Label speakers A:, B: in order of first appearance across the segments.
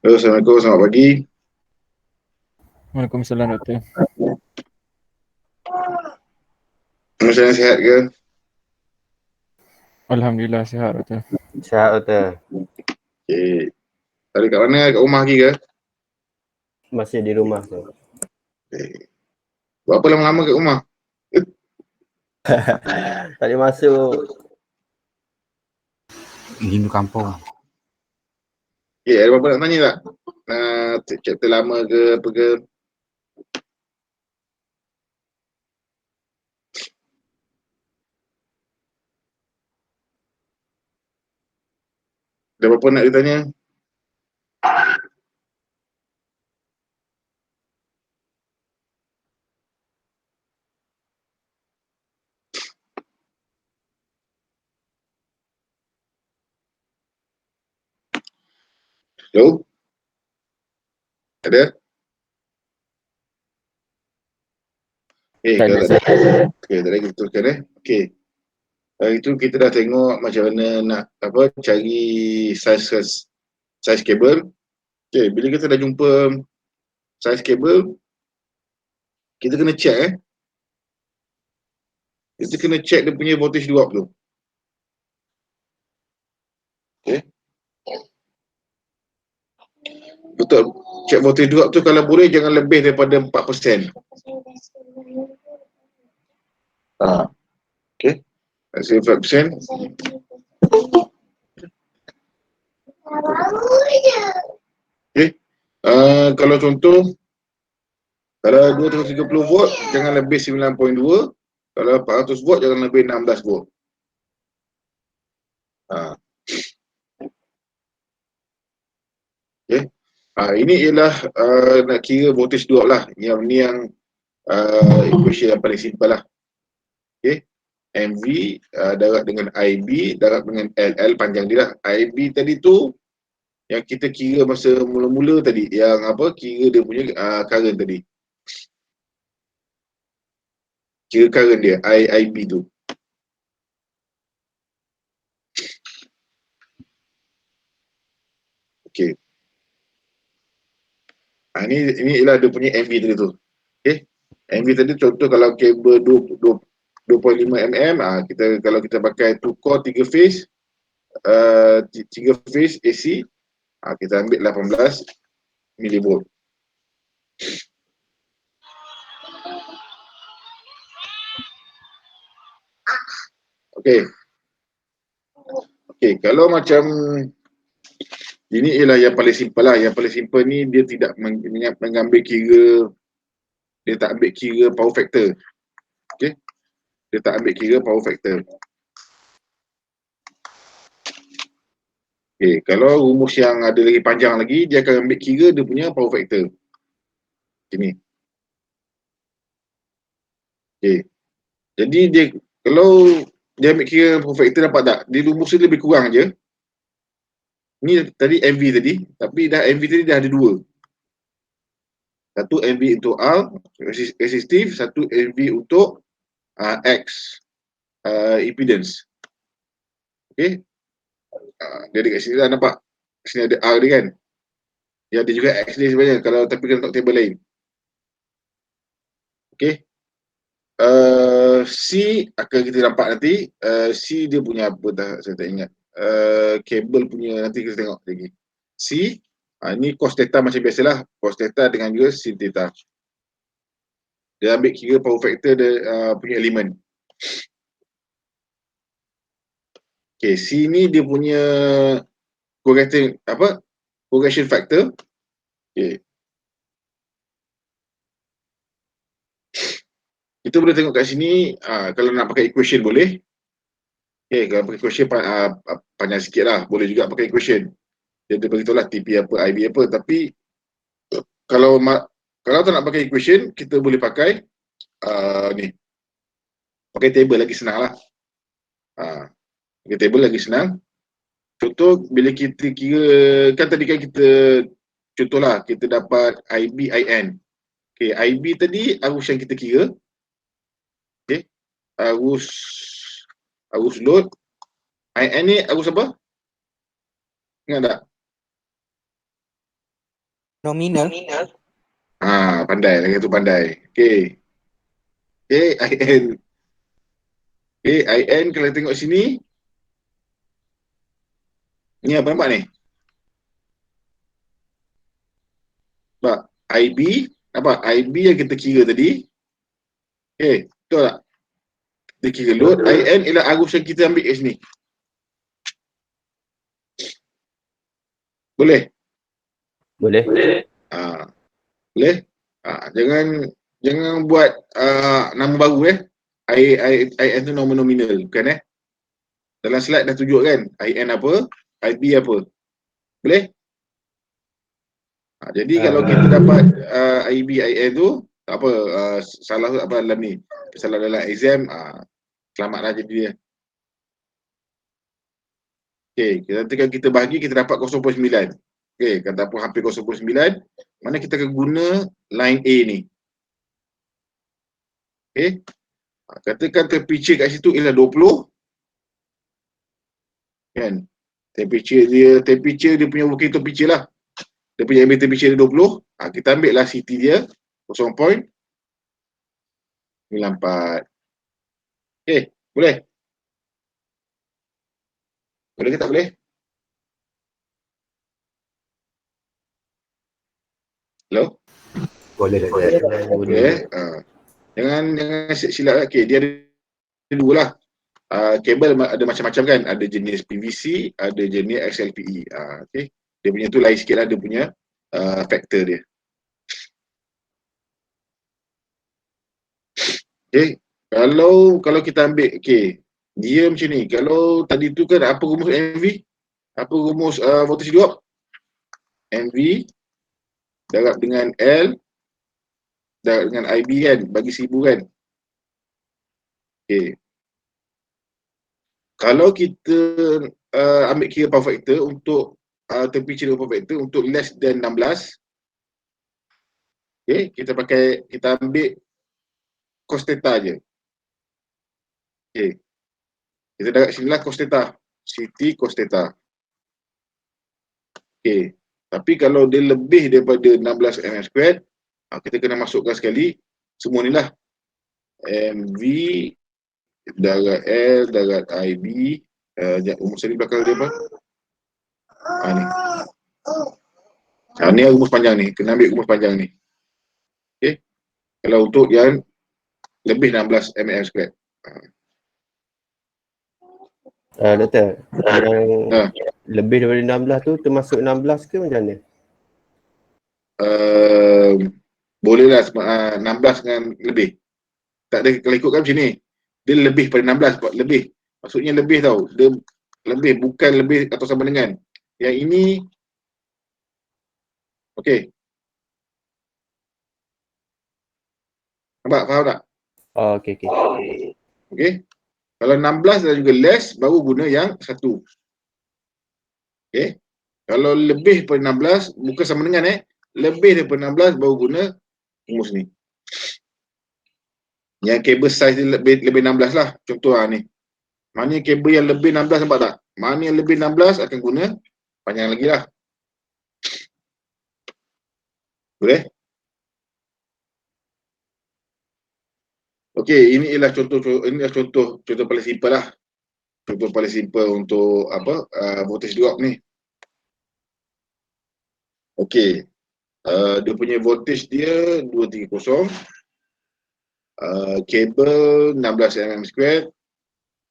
A: Halo, Assalamualaikum, selamat pagi.
B: Waalaikumsalam doktor.
A: Macam mana, sihat ke?
B: Alhamdulillah sihat doktor.
C: Sihat betul.
A: Okay. Tadi kat mana? Kat rumah lagi ke?
C: Masih di rumah tu.
A: Okay. Buat apa lama-lama kat rumah?
C: Tak boleh masuk.
B: Rindu kampung.
A: Okay, ada apa-apa nak tanya tak? Chapter lama ke apa ke? Ada apa-apa nak ditanya? Hello? Ada?
B: Tak
A: Kalau
B: ada
A: tak
B: sir.
A: ada, okay, tak ada kita teruskan Okay. Hari tu kita dah tengok macam mana nak cari size kabel. Okay, bila kita dah jumpa size kabel, kita kena check Kita kena check dia punya voltage drop tu. Okay. Betul. Check voltage drop tu kalau boleh jangan lebih daripada 4%. Okay. Say 5%. Okay. Kalau contoh, kalau 230 volt, jangan lebih 9.2. Kalau 400 volt, jangan lebih 16 volt. Okay. Ini ialah nak kira voltage drop lah. Yang equation yang paling simple lah. Okay. MV darab dengan IB darab dengan LL panjang dia lah. IB tadi tu yang kita kira masa mula-mula tadi, yang kira dia punya current tadi. Kira current dia, IB tu. Okay. Ini ialah dia punya MV tadi tu. Okay. MV tadi contoh kalau kabel 2.5 mm, kalau kita pakai 2 core 3 phase, 3 phase AC, kita ambil 18 millivolt. Okay. Okay, kalau macam ini ialah yang paling simple lah. Yang paling simple ni dia tidak mengambil kira, dia tak ambil kira power factor. Okay. Dia tak ambil kira power factor. Okay, kalau rumus yang ada lagi panjang lagi, dia akan ambil kira dia punya power factor. Ini. Okay. Jadi dia, kalau dia ambil kira power factor, dapat tak? Dia rumus dia lebih kurang je. Ni tadi MV tadi, tapi dah MV tadi dah ada dua. Satu MV untuk R, resistif, satu MV untuk X, impedance. Okay. Dia ada kat sini lah, nampak? Sini ada R dia kan. Dia ada juga X dia sebenarnya, kalau tapi kena letak table lain. Okay. C akan kita nampak nanti. C dia punya apa dah, saya tak ingat. Kabel punya nanti kita tengok lagi. C, ni cos theta macam biasalah. Cos theta dengan juga sin theta. Dia ambil kira power factor dia punya elemen. Okay, C ni dia punya correlation factor. Okay. Kita boleh tengok kat sini, kalau nak pakai equation boleh. Okay, kalau pakai equation panjang sikit lah. Boleh juga pakai equation. Dia beritahu lah TP apa, IB apa. Tapi kalau tak nak pakai equation, kita boleh pakai ni. Pakai table lagi senang lah. Pakai table lagi senang. Contoh, bila kita kira, kan tadi kan kita, contohlah, kita dapat IB, IN. Okay, IB tadi arus yang kita kira. Okay, arus load. IN ni arus apa? Ingat tak?
D: Nominal.
A: Pandai lagi tu pandai. Okey. Okey, IN. Okey, IN kalau tengok sini. Ni apa nampak ni? Nampak? IB. Nampak? IB yang kita kira tadi. Okey, betul tak? Kita kira load. IN ialah arus yang kita ambil kat sini. Boleh?
C: Boleh?
A: Boleh? Jangan buat nama baru IN tu nombor nominal, bukan Dalam slide dah tunjuk kan IN apa, IB apa. Boleh? Jadi kalau kita dapat IB, IN tu tak apa, salah apa dalam ni, salah dalam exam, selamatlah jadi dia. Okey, nanti kalau kita bahagi kita dapat 0.9. Okey, kata apa hampir 0.9, mana kita akan guna line A ni. Okey. Katakan temperature kat situ ialah 20. Kan? Temperature dia punya working temperature lah. Dia punya ambient temperature dia 20. Kita ambil lah CT dia 0.94. Okey, boleh? Boleh ke tak boleh? Hello?
C: Boleh.
A: Okey. Jangan silap. Okey, dia ada dua lah. Kabel ada macam-macam kan. Ada jenis PVC, ada jenis XLPE. Okey. Dia punya tu lain sikit lah, dia punya factor dia. Okey. Kalau kita ambil, okey, dia macam ni. Kalau tadi tu kan apa rumus MV? Apa rumus voltage drop? MV darab dengan L darab dengan IB kan, bagi 1000 kan. Okey. Kalau kita ambil kira power factor untuk temperature power factor untuk less than 16, okey, kita ambil cos theta je. Okey. Kita darab sinilah cos theta. CT cos theta. Okey. Tapi kalau dia lebih daripada 16 mm², kita kena masukkan sekali semua ni lah. MV darab L darab IB. Rumus ni belakang dia apa? Ni. Ni rumus panjang ni. Kena ambil rumus panjang ni. Okey. Kalau untuk yang lebih 16 mm².
C: Doktor, yang lebih daripada 16 tu termasuk 16 ke macam mana?
A: Bolehlah 16 dengan lebih. Tak ada, kalau ikutkan macam ni. Dia lebih pada 16, lebih. Maksudnya lebih tau. Dia lebih, bukan lebih atau sama dengan. Yang ini okey. Nampak? Faham tak?
C: Okey.
A: Okey. Kalau 16 dan juga less, baru guna yang satu. Okey. Kalau lebih daripada 16, bukan sama dengan lebih daripada 16, baru guna rumus ni. Yang kabel size dia lebih 16 lah. Contoh ni. Mana kabel yang lebih 16, nampak tak? Mana yang lebih 16 akan guna panjang lagi lah. Boleh? Okey, ini ialah contoh paling simple lah. Contoh paling simple untuk voltage drop ni. Okey. Dia punya voltage dia 230. Kabel 16 mm²,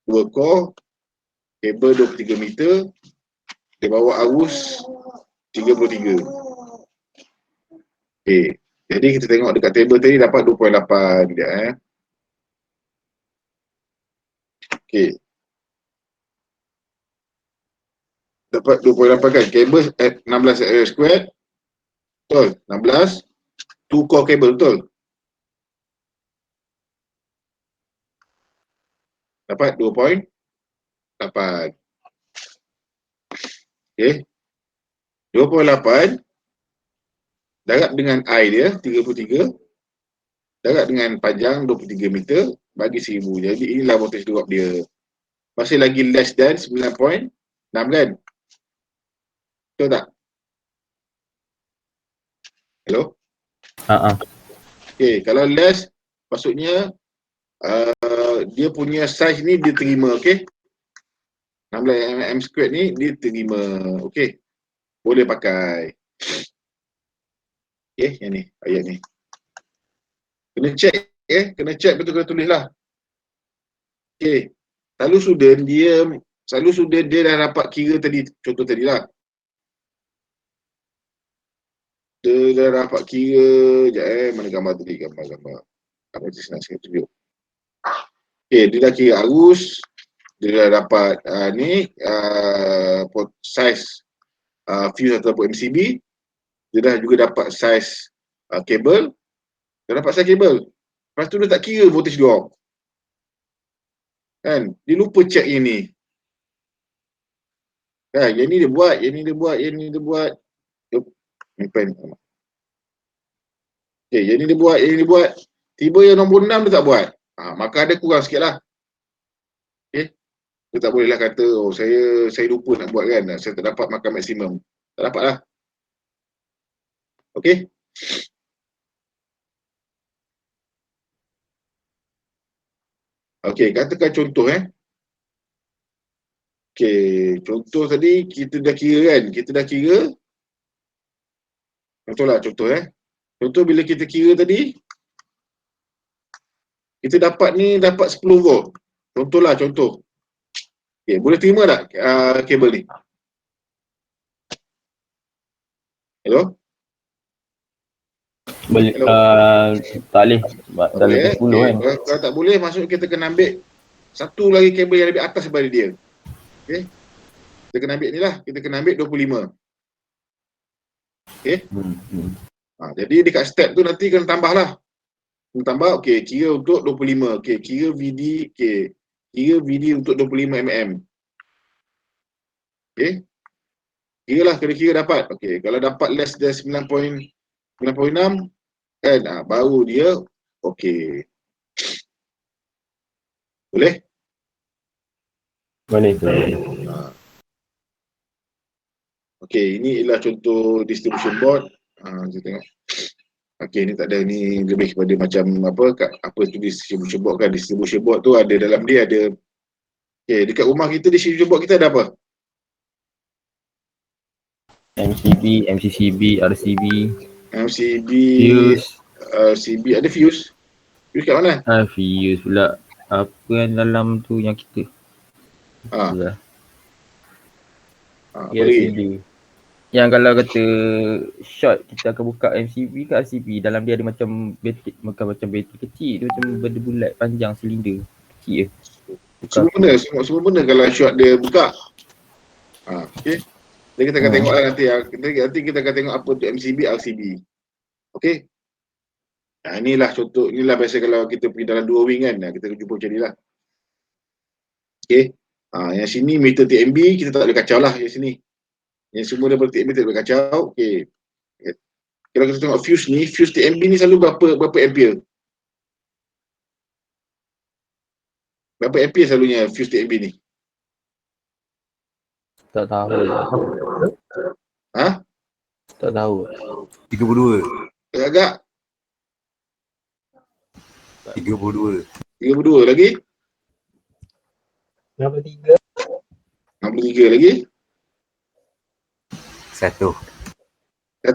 A: 2 core, kabel 23 meter, dia bawa arus 33. Okey. Jadi kita tengok dekat table tadi dapat 2.8 dia Okey. Dapat 2.8 kan. Kabel 16 mm². Betul. 16. 2 core kabel, betul. Dapat 2.8. Okey. 2.8 darab dengan I dia 33, darab dengan panjang 23 meter, bagi 1000. Jadi inilah voltage drop dia. Masih lagi less than 9.6 kan? Betul tak? Hello?
B: Ah.
A: Okay, kalau less, maksudnya dia punya size ni dia terima, okay? 16mm squared ni dia terima, okay? Boleh pakai. Okay, yang ni, ayat ni. Kena check, kena check betul kena tulis lah. Okay, selalu student dia dah dapat kira tadi, contoh tadi lah. Dia dah dapat kira, sekejap mana gambar tadi, gambar. Apa je senang sikit tunjuk. Okay, dia dah kira arus, dia dah dapat size fuse ataupun MCB, dia dah juga dapat size kabel, dah dapat size kabel. Lepas tu dia tak kira voltage drop. Kan? Dia lupa check yang ni. Kan? Yang ni dia buat, yang ni dia buat. Okay, yang ni dia buat. Tiba yang nombor 6 dia tak buat. Maka ada kurang sikit lah. Okay? Dia tak bolehlah kata, oh saya lupa nak buat kan. Saya tak dapat makan maksimum. Tak dapat lah. Okay? Okay, katakan contoh Okay, contoh tadi kita dah kira kan. Contoh lah contoh Contoh bila kita kira tadi, kita dapat 10 volt. Contoh. Okay, boleh terima tak kabel ni? Hello?
B: Boleh.
A: Hello?
B: Tak boleh. Sebab dah
A: Boleh,
B: lebih 10 kan.
A: Kalau tak boleh, maksudnya kita kena ambil satu lagi kabel yang lebih atas daripada dia. Okay? Kita kena ambil ni lah. Kita kena ambil 25. Okay? Jadi dekat step tu nanti kena tambah lah. Kena tambah, okay, kira untuk 25. Okay, kira VD, okay. Kira VD untuk 25mm. Okay? Kira lah, kira dapat. Okay, kalau dapat less than 9.6, kan, baru dia, okay. Boleh?
C: Boleh tu.
A: Okay, ini ialah contoh distribution board. Saya tengok. Okay, ni tak ada, ni lebih kepada macam apa tu distribution board kan. Distribution board tu ada dalam dia ada. Okay, dekat rumah kita distribution board kita ada apa?
B: MCB, MCCB, RCB,
A: MCB,
B: fuse.
A: CB, ada fuse. Fuse kat mana?
B: Fuse pula. Apa yang dalam tu yang kita.
A: Apa lagi?
B: RCB. Yang kalau kata short, kita akan buka MCB ke RCB. Dalam dia ada macam bateri, bukan macam bateri kecil. Dia macam benda bulat panjang silinder. Kecil je.
A: Semua benda kalau short dia buka. Okay. Jadi kita akan tengok lah nanti. Nanti kita akan tengok apa tu MCB, RCB. Okay. Inilah contoh, inilah biasa kalau kita pergi dalam 2 wing kan. Kita jumpa macam ni lah. Okay. Yang sini meter TMB kita tak boleh kacau lah. Yang sini. Yang semua daripada TMB tak boleh kacau. Okay. Kalau kita tengok fuse ni, fuse TMB ni selalu berapa ampere? Berapa ampere selalunya fuse TMB ni?
C: Tak tahu. Tak tahu.
D: 32.
A: Agak
D: 32.
A: 32 lagi?
C: 63.
A: 63 lagi?
D: 1.
A: 100?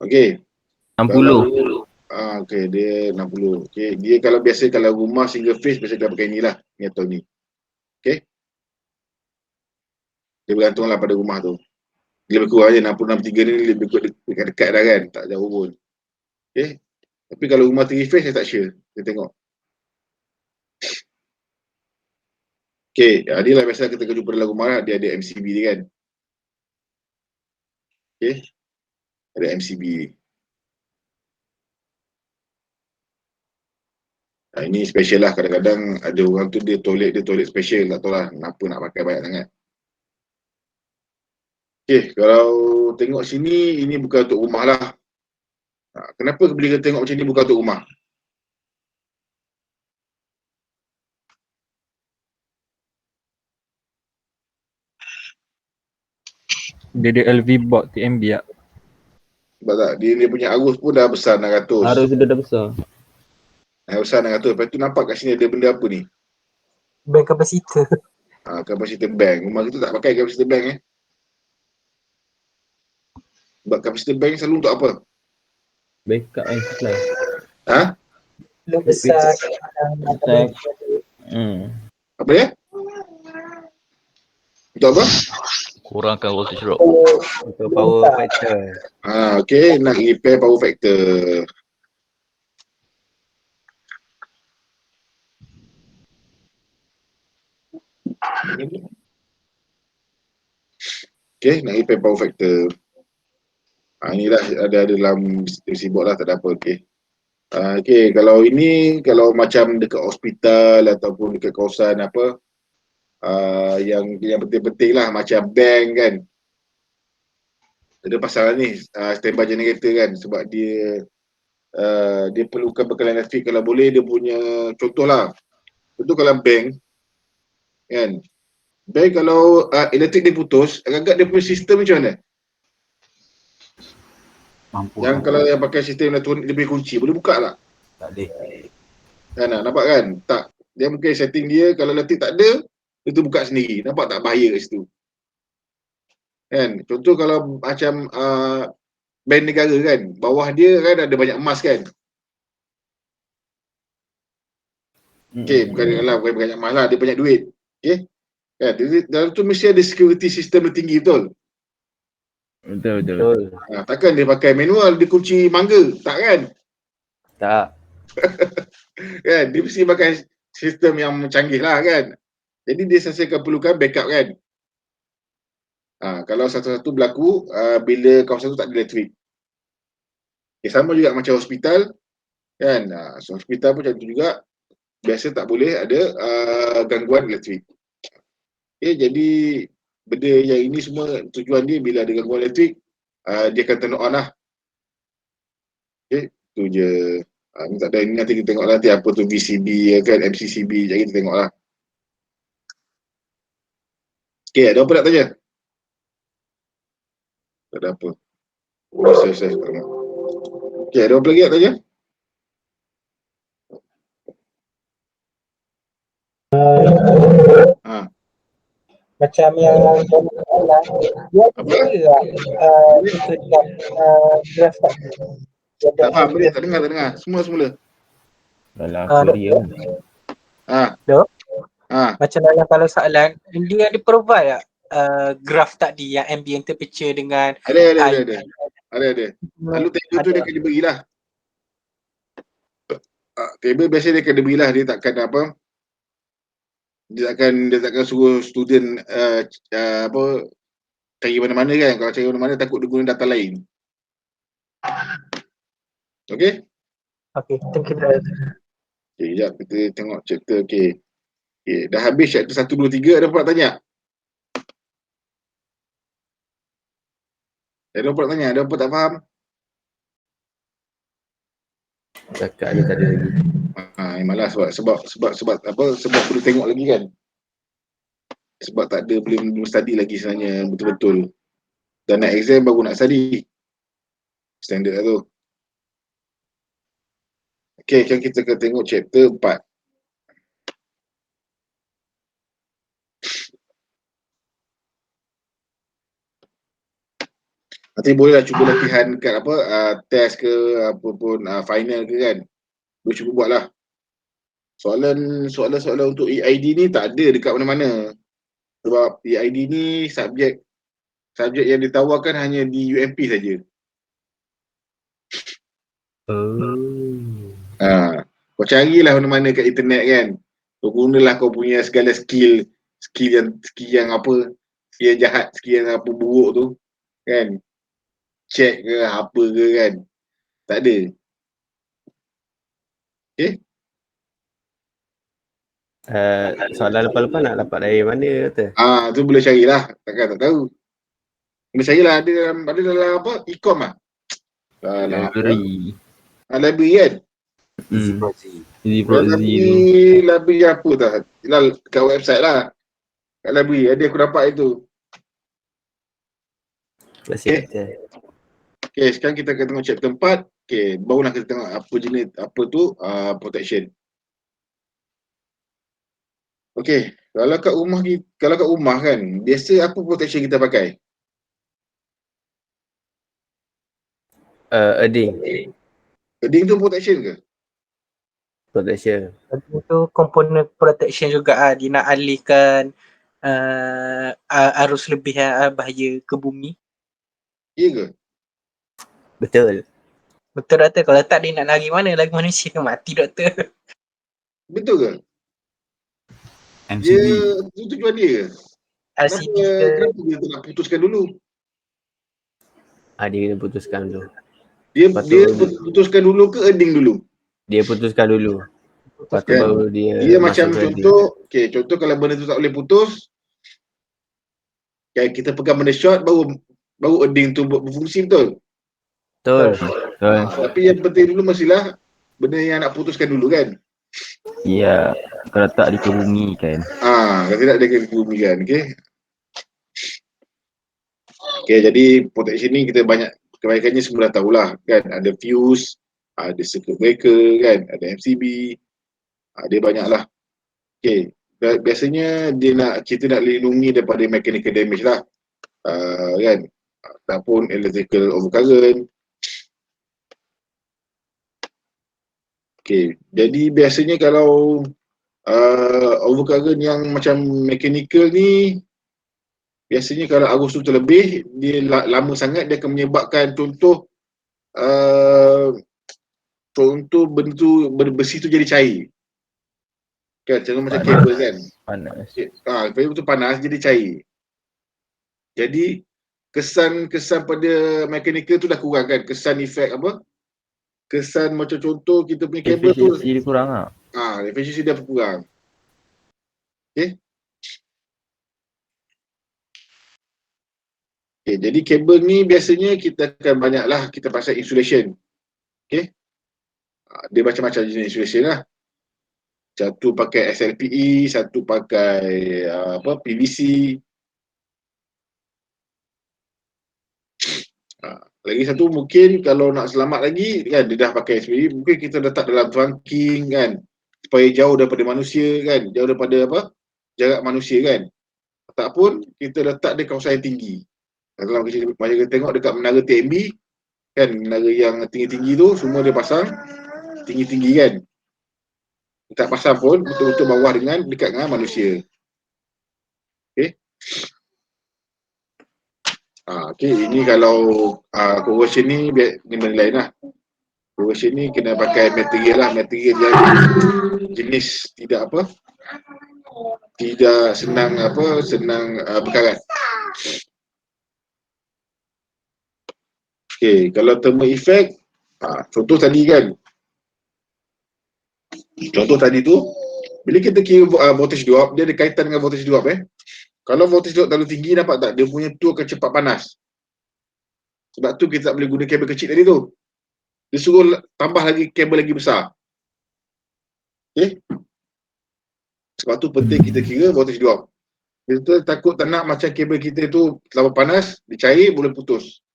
A: Okey.
B: 60.
A: Okey, dia 60. Okey, dia kalau biasa kalau rumah single phase biasa kita pakai ni lah, ni atau ni. Okey. Dia bergantunglah pada rumah tu. Dia lebih kurang je 60-63 ni lebih dekat dah kan, tak jauh pun. Okey. Tapi kalau rumah 3 phase saya tak sure. Kita tengok. Okey, dia lah biasa kita jumpa dalam rumah lah, dia ada MCB dia kan. Okey. Ada MCB ni. Ini special lah, kadang-kadang ada orang tu dia toilet special, tak tahu lah kenapa nak pakai banyak sangat. Okay, kalau tengok sini, ini bukan untuk rumah lah. Kenapa bila kita tengok macam ni bukan untuk rumah?
B: Dia ada LV board TMB tak?
A: Sebab tak, dia punya arus pun dah besar 600.
B: Arus sudah dah besar.
A: Dah besar 600. Lepas tu nampak kat sini ada benda apa ni?
E: Bank kapasitor.
A: Kapasitor bank. Rumah kita tak pakai kapasitor bank Sebab kapasitor bank selalu untuk apa?
B: Backup kan supply.
E: Belum besar.
B: Besar.
A: Apa dia? Untuk apa?
F: Kurangkan voltage drop.
C: Untuk power factor.
A: Okay, nak repair power factor. Okay, nak repair power factor. Inilah ada dalam sibuk lah, tak ada apa. Okay, kalau ini, kalau macam dekat hospital ataupun dekat kawasan apa, yang penting-penting lah, macam bank kan. Ada pasal ni, standby generator kan, sebab dia perlukan bekalan elektrik. Kalau boleh dia punya, contoh kalau bank kan, bank kalau elektrik dia putus, agak-agak dia punya sistem macam mana?
D: Mampu.
A: Yang kalau yang pakai sistem elektronik dia punya kunci, boleh buka tak?
D: Tak boleh.
A: Kan, nampak kan? Tak. Dia mungkin setting dia, kalau elektrik tak ada, dia tu buka sendiri. Nampak tak bahaya kat situ? Kan? Contoh kalau macam bank negara kan, bawah dia kan ada banyak emas kan? Bukan banyak emas lah, dia banyak duit. Kan? Dalam tu mesti ada security system yang tinggi, betul?
B: Betul.
A: Takkan dia pakai manual, dia kunci mangga? Tak kan?
C: Tak.
A: Kan? Dia mesti pakai sistem yang canggih lah kan? Jadi dia sentiasa perlukan backup kan? Kalau satu-satu berlaku bila kawasan tu tak ada elektrik. Sama juga macam hospital kan? Hospital pun macam tu juga. Biasa tak boleh ada gangguan elektrik. Jadi benda yang ini semua tujuan dia bila ada gangguan elektrik, dia akan turn on lah. Tu je. Ni tak ada, ini nanti kita tengok nanti apa tu VCB kan, MCCB, jadi kita tengok lah. Ada apa nak tanya? Tak ada apa. Saya tak tengok. Ada apa lagi nak tanya?
E: Macam yang dia ada kita dekat graph
A: Tak faham, boleh? Tak dengar. Semula.
B: Dalam Korea.
E: Macam dalam kalau soalan, dia ada provide tak graph tadi yang ambient temperature dengan
A: Ada. Lalu table tu dia akan diberilah. Table biasa dia akan diberilah, dia takkan apa, dia takkan suruh student cari mana-mana kan. Kalau cari mana-mana takut dia guna data lain. Okay,
E: thank you.
A: Sekejap kita tengok chapter. Dah habis chapter 1, 2, 3. Ada apa nak tanya? Ada apa nak tanya? Ada apa tak faham?
C: Cakap ni tak ada lagi.
A: Malah sebab apa? Sebab perlu tengok lagi kan. Sebab tak ada, belum study lagi sebenarnya betul-betul. Dan nak exam baru nak study. Standard lah tu. Kan kita akan tengok chapter 4. Nanti bolehlah cuba latihan kat apa, test ke apa pun, final ke kan. Boleh cuba buat lah. Soalan untuk EID ni tak ada dekat mana-mana. Sebab EID ni subjek yang ditawarkan hanya di UMP saja. Kau carilah mana-mana kat internet kan. Kau gunalah kau punya segala skill yang apa, skill yang jahat, skill yang apa buruk tu kan. Check ke apa ke kan. Tak ada.
C: Soalan lepas-lepas nak dapat dari mana kata?
A: Tu boleh carilah. Takkan tak tahu. Boleh carilah, ada dalam apa? E-com lah.
B: Library.
A: Library kan?
D: Easy Prezi.
A: Library apa tak? Kat website lah. Kat library. Ada aku dapat itu.
C: Terima kasih.
A: Okay, sekarang kita akan tengok chapter 4. Okay, barulah kita tengok apa jenis, apa tu protection. Okay, kalau kat rumah kan, biasa apa protection kita pakai?
C: Earding
A: Earding tu protection ke?
C: protection.
E: Itu komponen protection juga dia nak alihkan arus lebih bahaya ke bumi.
A: Ya ke?
C: Betul.
E: Betul doktor, kalau tak dia nak lari mana? Lari manusia mati doktor.
A: Betul ke?
D: MCB.
A: Dia tujuan dia ke?
E: LCD ke?
A: Kenapa dia tak nak putuskan dulu?
C: Dia kena putuskan dulu.
A: Dia
C: Patut-
A: putuskan dulu ke earding dulu?
C: Dia putuskan dulu. Lepas tu
A: Kan?
C: baru dia
A: Dia macam
C: masuk ke earding.
A: contoh kalau benda tu tak boleh putus, kita pegang benda short baru earding tu berfungsi, betul?
C: Betul.
A: Tapi yang penting dulu mestilah benda yang nak putuskan dulu kan.
B: Ya, kalau tak dia ke bumi kan.
A: Kalau tidak dia kena bumi kan. Okay, jadi protection ni kita banyak, kebaikannya semua dah tahulah kan. Ada fuse, ada circuit breaker kan, ada MCB, dia banyak lah. Okay, biasanya kita nak lindungi daripada mechanical damage lah, kan, ataupun electrical overcurrent. Okay, jadi biasanya kalau overcurrent yang macam mechanical ni, biasanya kalau arus tu terlebih, dia lama sangat, dia akan menyebabkan contoh benda tu, besi tu jadi cair. Kan, contoh macam kabel kan.
B: Panas.
A: Kabel tu panas jadi cair. Jadi kesan pada mechanical tu dah kurang kan. Kesan efek apa? Kesan macam contoh kita punya kabel tu.
B: Efisiensi dia kurang lah.
A: Efisiensi dia kurang. Okay, jadi kabel ni biasanya kita akan banyaklah kita pasang insulation. Okay, dia macam-macam jenis insulation lah. Satu pakai SLPE, satu pakai PVC. Lagi satu mungkin kalau nak selamat lagi kan, dia dah pakai SLPE, mungkin kita letak dalam trunking kan, supaya jauh daripada manusia kan, jauh daripada jarak manusia kan. Ataupun kita letak di kawasan yang tinggi. Kalau kita tengok dekat menara TMB kan, menara yang tinggi-tinggi tu semua dia pasang tinggi-tinggi kan. Tak pasang pun betul-betul bawah dekat dengan manusia. Okay, ini kalau corrosion ni benda lain lah. Corrosion ni kena pakai material yang jenis tidak senang berkarat. Okay, kalau thermal effect, contoh tadi kan, contoh tadi tu, bila kita kira voltage drop, dia ada kaitan dengan voltage drop. Kalau voltage drop terlalu tinggi, nampak tak? Dia punya tu akan cepat panas. Sebab tu kita tak boleh guna kabel kecil tadi tu. Dia suruh tambah lagi kabel lagi besar. Okay? Sebab tu penting kita kira voltage drop. Kita takut tak nak macam kabel kita tu terlalu panas, dia cair, boleh putus.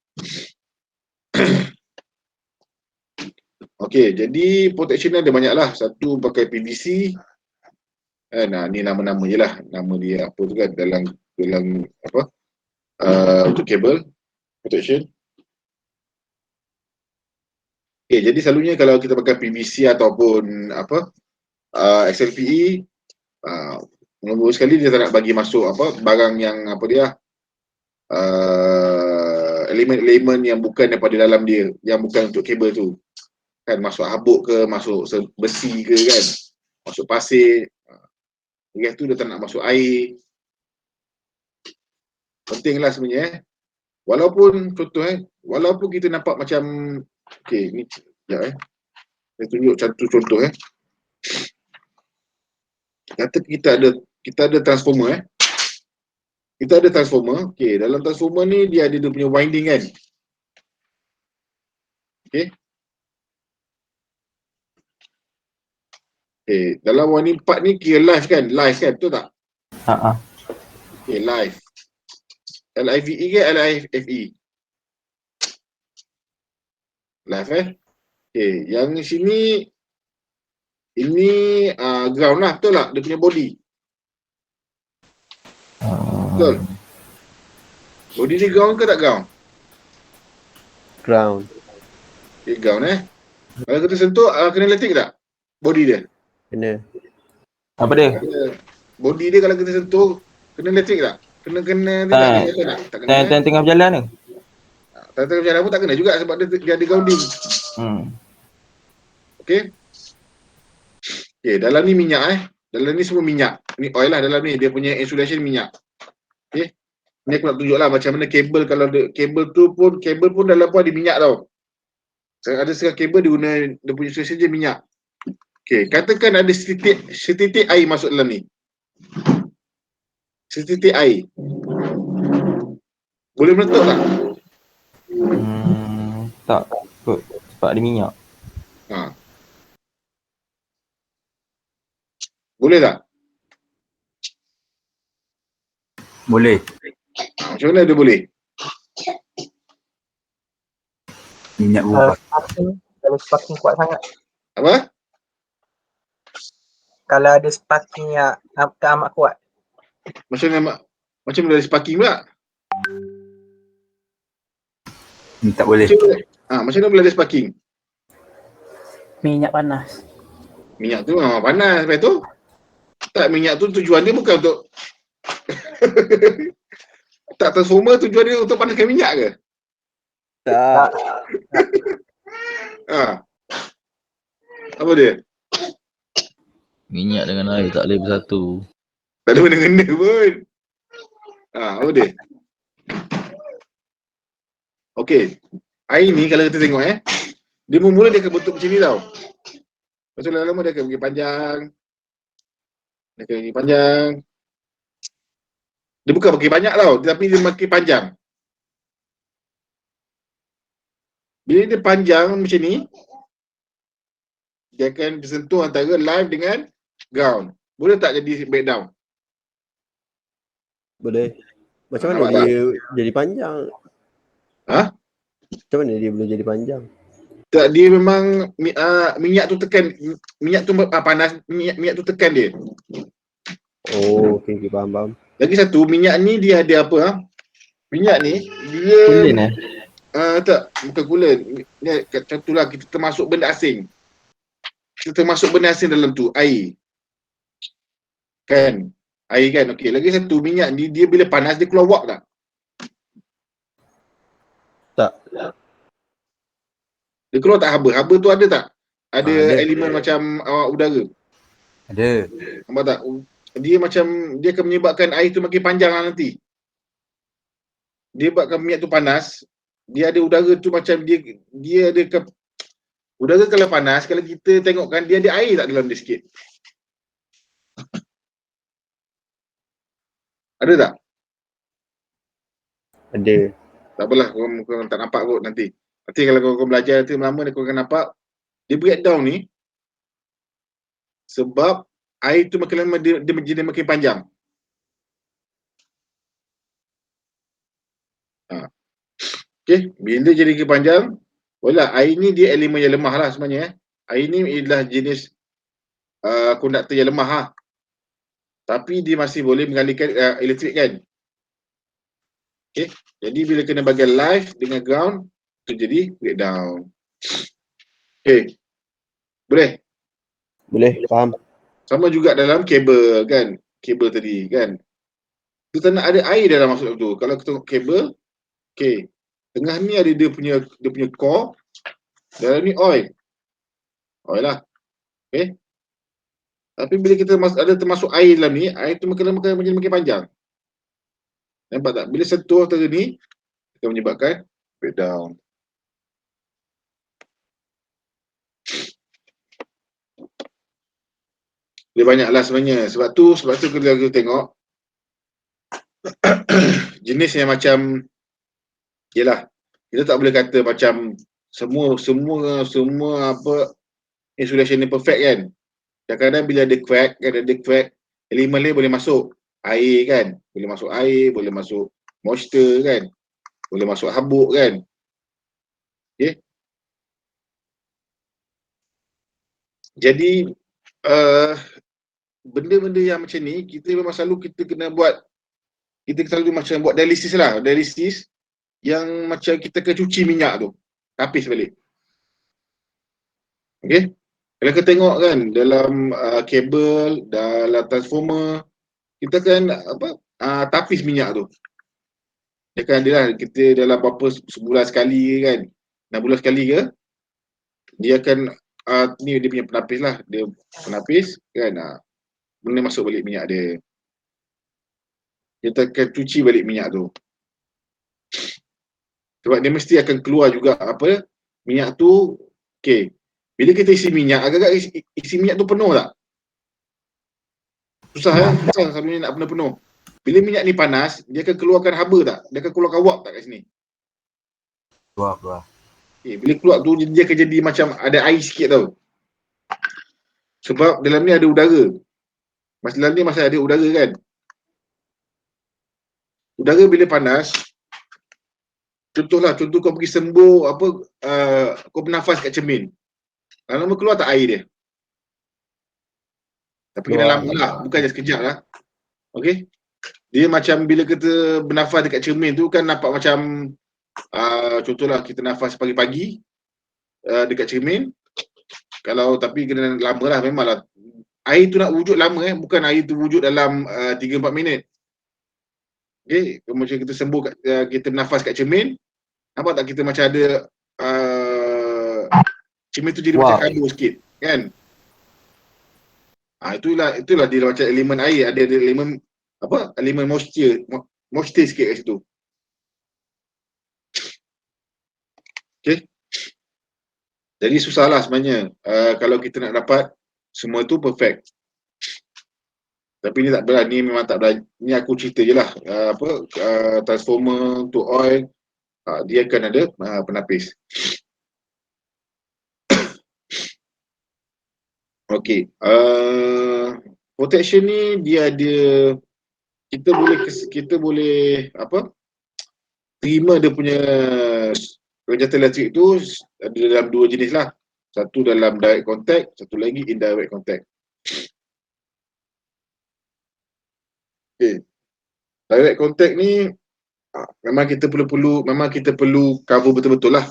A: Okay, jadi protection ada banyak lah. Satu pakai PVC. Ni nama-nama je lah. Nama dia apa tu kan, dalam untuk kabel protection. Okay, jadi selalunya kalau kita pakai PVC ataupun XLPE, nombor sekali dia tak nak bagi masuk barang yang elemen-elemen yang bukan daripada dalam dia, yang bukan untuk kabel tu. Kan, masuk habuk ke, masuk besi ke kan, masuk pasir. Gas tu dia tak nak masuk air. Pentinglah sebenarnya. Walaupun contoh walaupun kita nampak macam ni sekejap saya tunjuk satu contoh kata kita ada transformer kita ada transformer. Dalam transformer ni dia ada dia punya winding kan. Dalam winding part ni kira live kan, betul tak? Live. LIVE ke LIFE? Live Okay, yang di sini ini ground lah, betul tak? Dia punya body. Betul. Body ni ground ke tak ground?
C: Ground.
A: Okay, ground Kalau kita sentuh, kena elektrik tak? Body dia.
C: Kena.
B: Apa dia?
A: Body dia kalau kita sentuh, kena elektrik tak? Kena dia tak kena tak? Tak kena.
B: Tengah berjalan tu.
A: Tengah berjalan pun tak kena juga sebab dia ada grounding. Okay. Okay, dalam ni minyak Dalam ni semua minyak. Ni oil lah dalam ni. Dia punya insulation minyak. Okay. Ni aku nak tunjuk lah macam mana kabel. Kalau kabel pun dalam pun ada minyak tau. Ada setengah kabel dia guna dia punya insulation je minyak. Okay, katakan ada setitik air masuk dalam ni. Setitik air. Boleh meletup tak?
B: Tak. Kot. Sebab ada minyak.
A: Boleh tak?
D: Boleh.
A: Macam mana dia boleh?
D: Minyak berubah.
E: Kalau sparking kuat sangat.
A: Apa?
E: Kalau ada sparking yang amat kuat.
A: Macam mana dari sparking pula?
D: Tak boleh.
A: Macam mana boleh ada sparking?
G: Minyak panas.
A: Minyak tu panas. Lepas tu? Tak, minyak tu tujuan dia bukan untuk tak, transformer tujuan dia untuk panaskan minyak ke?
C: Tak.
A: Apa dia?
F: Minyak dengan air tak boleh bersatu.
A: Tak ada benda-benda pun. Apa dia? Okey. Air ni kalau kita tengok dia mula dia akan bentuk macam ni tau. Lepas tu lama-lama dia akan pergi panjang. Dia bukan makin banyak tau, tapi dia makin panjang. Bila dia panjang macam ni, dia akan bersentuh antara live dengan ground. Boleh tak jadi breakdown?
C: Boleh. Macam mana
A: Nampak
C: dia jadi panjang? Macam mana dia boleh jadi panjang?
A: Tak, dia memang minyak tu tekan, minyak tu panas, minyak tu tekan dia.
C: Oh, okey, faham.
A: Lagi satu, minyak ni dia ada apa? Minyak ni, dia...
B: Kulen
A: tak, bukan kulen. Macam tu lah, kita termasuk benda asing. Dalam tu, air. Kan? Air kan? Okey, lagi satu, minyak ni, dia bila panas, dia keluar wap tak?
C: Tak.
A: Dia keluar tak haba? Haba tu ada tak? Ada elemen macam udara.
D: Ada.
A: Nampak tak? Dia akan menyebabkan air tu makin panjang lah nanti. Dia buatkan minyak tu panas, dia ada udara tu macam dia ada udara kalau panas, kalau kita tengokkan dia ada air tak dalam dia sikit? Ada tak?
C: Ada.
A: Tak apalah, korang tak nampak kot nanti. Nanti kalau korang belajar nanti lama ni korang akan nampak dia breakdown ni sebab air tu makin lama dia jadi makin panjang. Okey, bila jadi makin panjang, bolehlah air ni dia elemen yang lemah lah sebenarnya. Air ni adalah jenis konduktor yang lemah lah. Tapi dia masih boleh mengalihkan elektrik kan. Okey, jadi bila kena bahagian live dengan ground, tu jadi breakdown. Okey, boleh?
C: Boleh, faham.
A: Sama juga dalam kabel kan, kabel tadi kan. Tu tak nak ada air dalam masuk tu. Kalau kita tengok kabel, okey, tengah ni ada dia punya core, dalam ni oil. Oil lah. Okey. Tapi bila kita termasuk air dalam ni, air tu makin panjang. Nampak tak? Bila sentuh antara ni, akan menyebabkan breakdown. Dia banyaklah sebenarnya. Sebab tu kita tengok jenis yang macam, yelah, kita tak boleh kata macam semua apa insulation ni perfect kan. Kadang-kadang bila ada crack, elemen lain boleh masuk. Air kan, boleh masuk air, boleh masuk moisture kan, boleh masuk habuk kan. Okay. Jadi benda-benda yang macam ni kita memang selalu kita kena buat, kita selalu macam buat dialisis lah, dialisis yang macam kita kena cuci minyak tu, tapis balik. Okay, kalau kita tengok kan dalam kabel, dalam transformer, kita kan tapis minyak tu. Dia kan dia lah, kita dalam berapa sebulan sekali kan, 6 bulan sekali ke, dia akan ni dia punya penapis lah, dia penapis kan, benda masuk balik minyak dia. Kita akan cuci balik minyak tu. Sebab dia mesti akan keluar juga minyak tu. Okay, bila kita isi minyak, agak-agak isi minyak tu penuh tak? Susah kan? Susah selalunya nak penuh-penuh. Bila minyak ni panas, dia akan keluarkan haba tak? Dia akan keluarkan wap tak kat sini?
D: Keluar.
A: Okay, bila keluar tu, dia akan jadi macam ada air sikit tau. Sebab dalam ni ada udara. Dalam ni masih ada udara kan? Udara bila panas, contoh kau pergi sembuh kau bernafas kat cermin. Lama-lama keluar tak air dia? Tapi kena lama lah, bukan je sekejap lah. Okay? Dia macam bila kita bernafas dekat cermin tu kan nampak macam contohlah kita nafas pagi-pagi dekat cermin. Tapi kena lama lah memanglah. Air tu nak wujud lama bukan air tu wujud dalam 3-4 minit. Okay, macam kita sembuh kita bernafas kat cermin, nampak tak kita macam ada cermin tu jadi macam kabur sikit kan? Itulah dia macam elemen air, ada elemen elemen moisture sikit kat situ. Okay, jadi susahlah sebenarnya kalau kita nak dapat semua tu perfect. Tapi ni tak berat, ni memang tak berat. Ni aku cerita je lah transformer to oil, dia akan ada penapis. Okay, protection ni dia ada, kita boleh terima dia punya kejahatan elektrik tu ada dalam 2 jenis lah. Satu dalam direct contact, satu lagi indirect contact. Okay, direct contact ni memang kita perlu cover betul-betul lah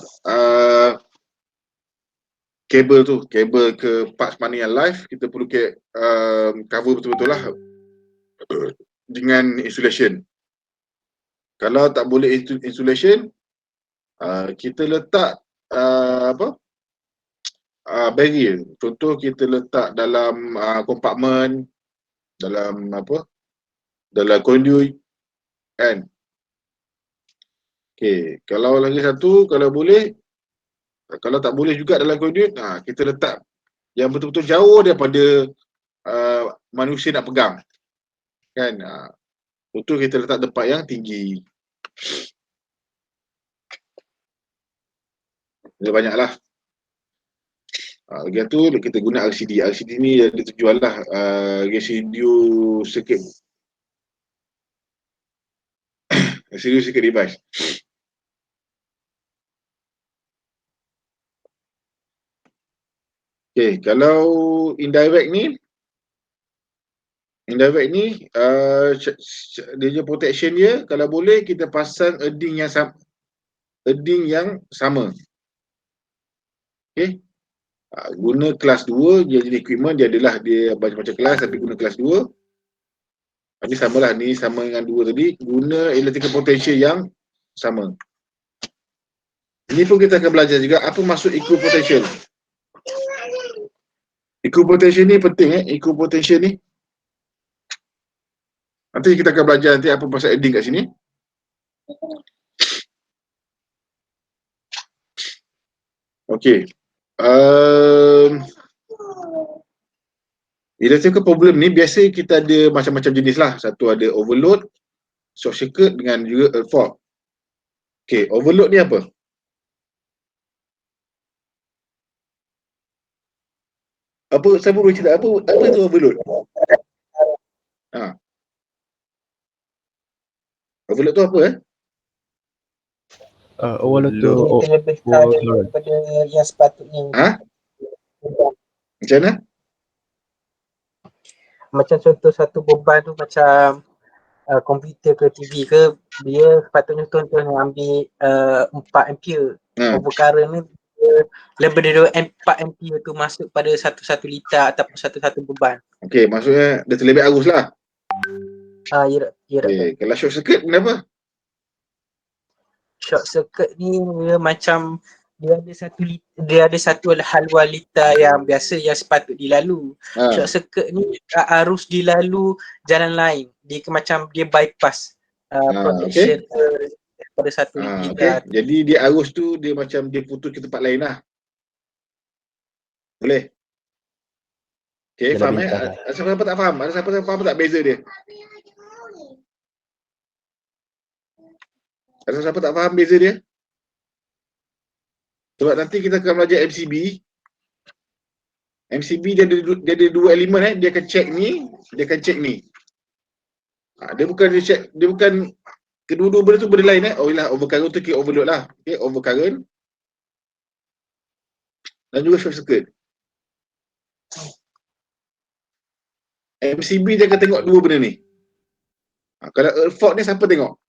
A: kabel ke parts mana yang live, kita perlu cover betul-betul lah dengan insulation. Kalau tak boleh insulation, kita letak barrier. Contoh kita letak dalam kompartmen, dalam dalam conduit kan. Okay, kalau lagi satu, kalau boleh, kalau tak boleh juga dalam conduit, kita letak yang betul-betul jauh daripada manusia nak pegang kan. Betul, kita letak tempat yang tinggi. Ada banyak lah. Lagi tu kita guna RCD. RCD ni dia terjual lah, residu circuit device. Okay, kalau indirect ni dia punya protection dia, kalau boleh kita pasang earding yang sama. Okay, guna kelas 2, dia jenis equipment, dia adalah dia macam-macam kelas tapi guna kelas 2. Ini samalah, ni sama dengan 2 tadi, guna electrical potential yang sama. Ini pun kita akan belajar juga apa maksud equipotential. Equipotential ni penting equipotential ni. Nanti kita akan belajar nanti apa pasal earding kat sini. Okey. Electrical problem ni biasa kita ada macam-macam jenis lah. Satu ada overload, short circuit dengan juga fault. Okey, overload ni apa? Siapa boleh cerita apa itu overload? Overload tu apa
B: Overload tu
E: Kita lebih daripada yang sepatutnya.
A: Macam mana?
E: Macam contoh satu beban tu macam komputer ke TV ke, dia sepatutnya contohnya ambil 4 ampere. Overcurrent ni dia lebih dari 4 ampere tu masuk pada satu liter ataupun satu beban.
A: Okey, maksudnya dia terlebih arus lah.
E: Ya tak.
A: Okay. Kalau short circuit kenapa?
E: Short circuit ni dia macam dia ada satu haluan liter yang biasa yang sepatut dilalu. Short circuit ni arus dilalu jalan lain. Dia macam dia bypass protection pada satu liter.
A: Okay. Jadi dia arus tu dia macam dia putus ke tempat lain lah. Boleh? Okay, faham Ada siapa tak faham? Ada siapa faham tak beza dia? Ada siapa tak faham beza dia? Sebab nanti kita akan belajar MCB. MCB dia ada dua elemen dia akan check ni, dia akan check ni. Dia bukan kedua-dua benda tu benda lain Oh ialah overcurrent tu kira overload lah. Okay, overcurrent dan juga short circuit. MCB dia akan tengok dua benda ni. Kalau earth fault ni siapa tengok?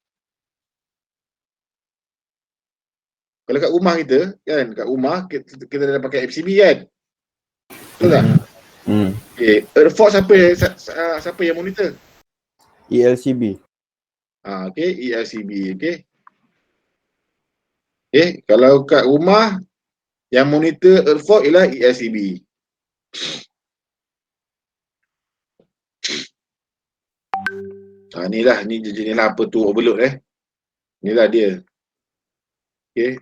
A: Kalau kat rumah kita kan, kat rumah kita dah pakai MCB kan. Betul tak? Okay. Earth fault siapa yang monitor?
C: ELCB.
A: Okay, ELCB. Okay, kalau kat rumah yang monitor earth fault ialah ELCB. Ni jenis apa tu overload Inilah dia. Okay.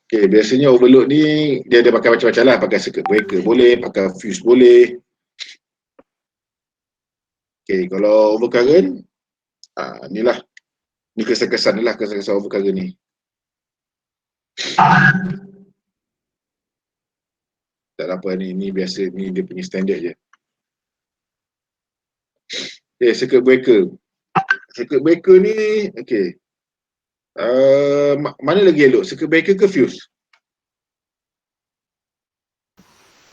A: Okay, biasanya overload ni dia ada pakai macam-macam lah. Pakai circuit breaker boleh, pakai fuse boleh. Okay, kalau overcurrent, inilah. Ni kesan-kesan ni lah, kesan-kesan overcurrent ni. Tak ada apa ni biasa, ni dia punya standard je. Okay, circuit breaker. Circuit breaker ni, okay. Mana lagi elok? Circuit breaker ke fuse?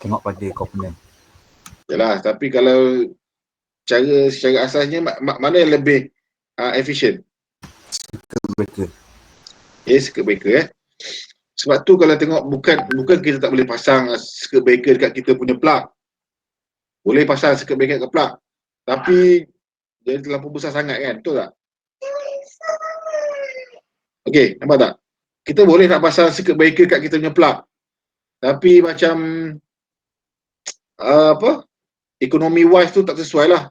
D: Tengok pada komponen.
A: Yalah, tapi kalau secara asasnya mana yang lebih efisien?
D: Circuit breaker.
A: Circuit breaker Sebab tu kalau tengok bukan kita tak boleh pasang circuit breaker dekat kita punya plug. Boleh pasang circuit breaker kat plug. Tapi dia terlalu besar sangat kan, betul tak? Okey, nampak tak? Kita boleh nak pasang circuit breaker kat kita punya plug. Tapi macam ekonomi wise tu tak sesuai lah.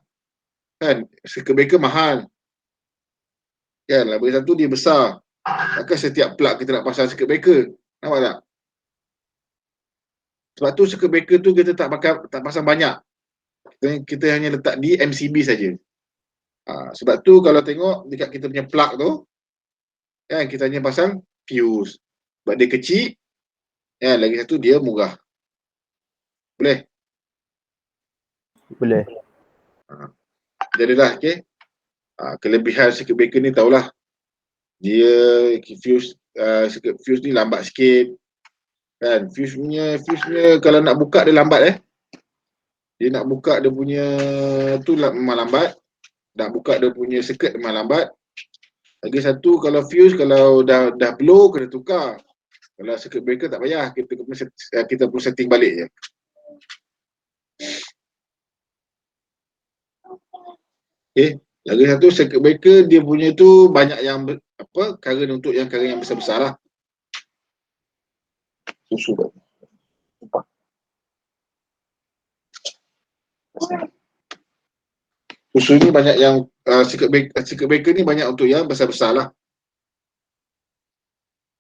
A: Kan, circuit breaker mahal. Kan, lagi satu dia besar. Maka setiap plug kita nak pasang circuit breaker. Nampak tak? Sebab tu circuit breaker tu kita tak pasang banyak. Kita hanya letak di MCB saja. Sebab tu kalau tengok dekat kita punya plug tu, kan, kita hanya pasang fuse. Sebab dia kecil, lagi satu dia murah. Boleh?
C: Boleh.
A: Jadilah, okay. Kelebihan circuit breaker ni tahulah. Dia fuse ni lambat sikit. Kan, fuse nya kalau nak buka dia lambat Dia nak buka dia punya tu memang lambat. Nak buka dia punya circuit memang lambat. Lagi satu kalau fuse kalau dah blow kena tukar. Kalau circuit breaker tak payah, kita perlu setting balik je. Okay. Lagi satu circuit breaker dia punya tu banyak yang current untuk yang current yang besar-besar lah. Susu kan. Susu ni banyak yang circuit breaker ni banyak untuk yang besar-besar lah.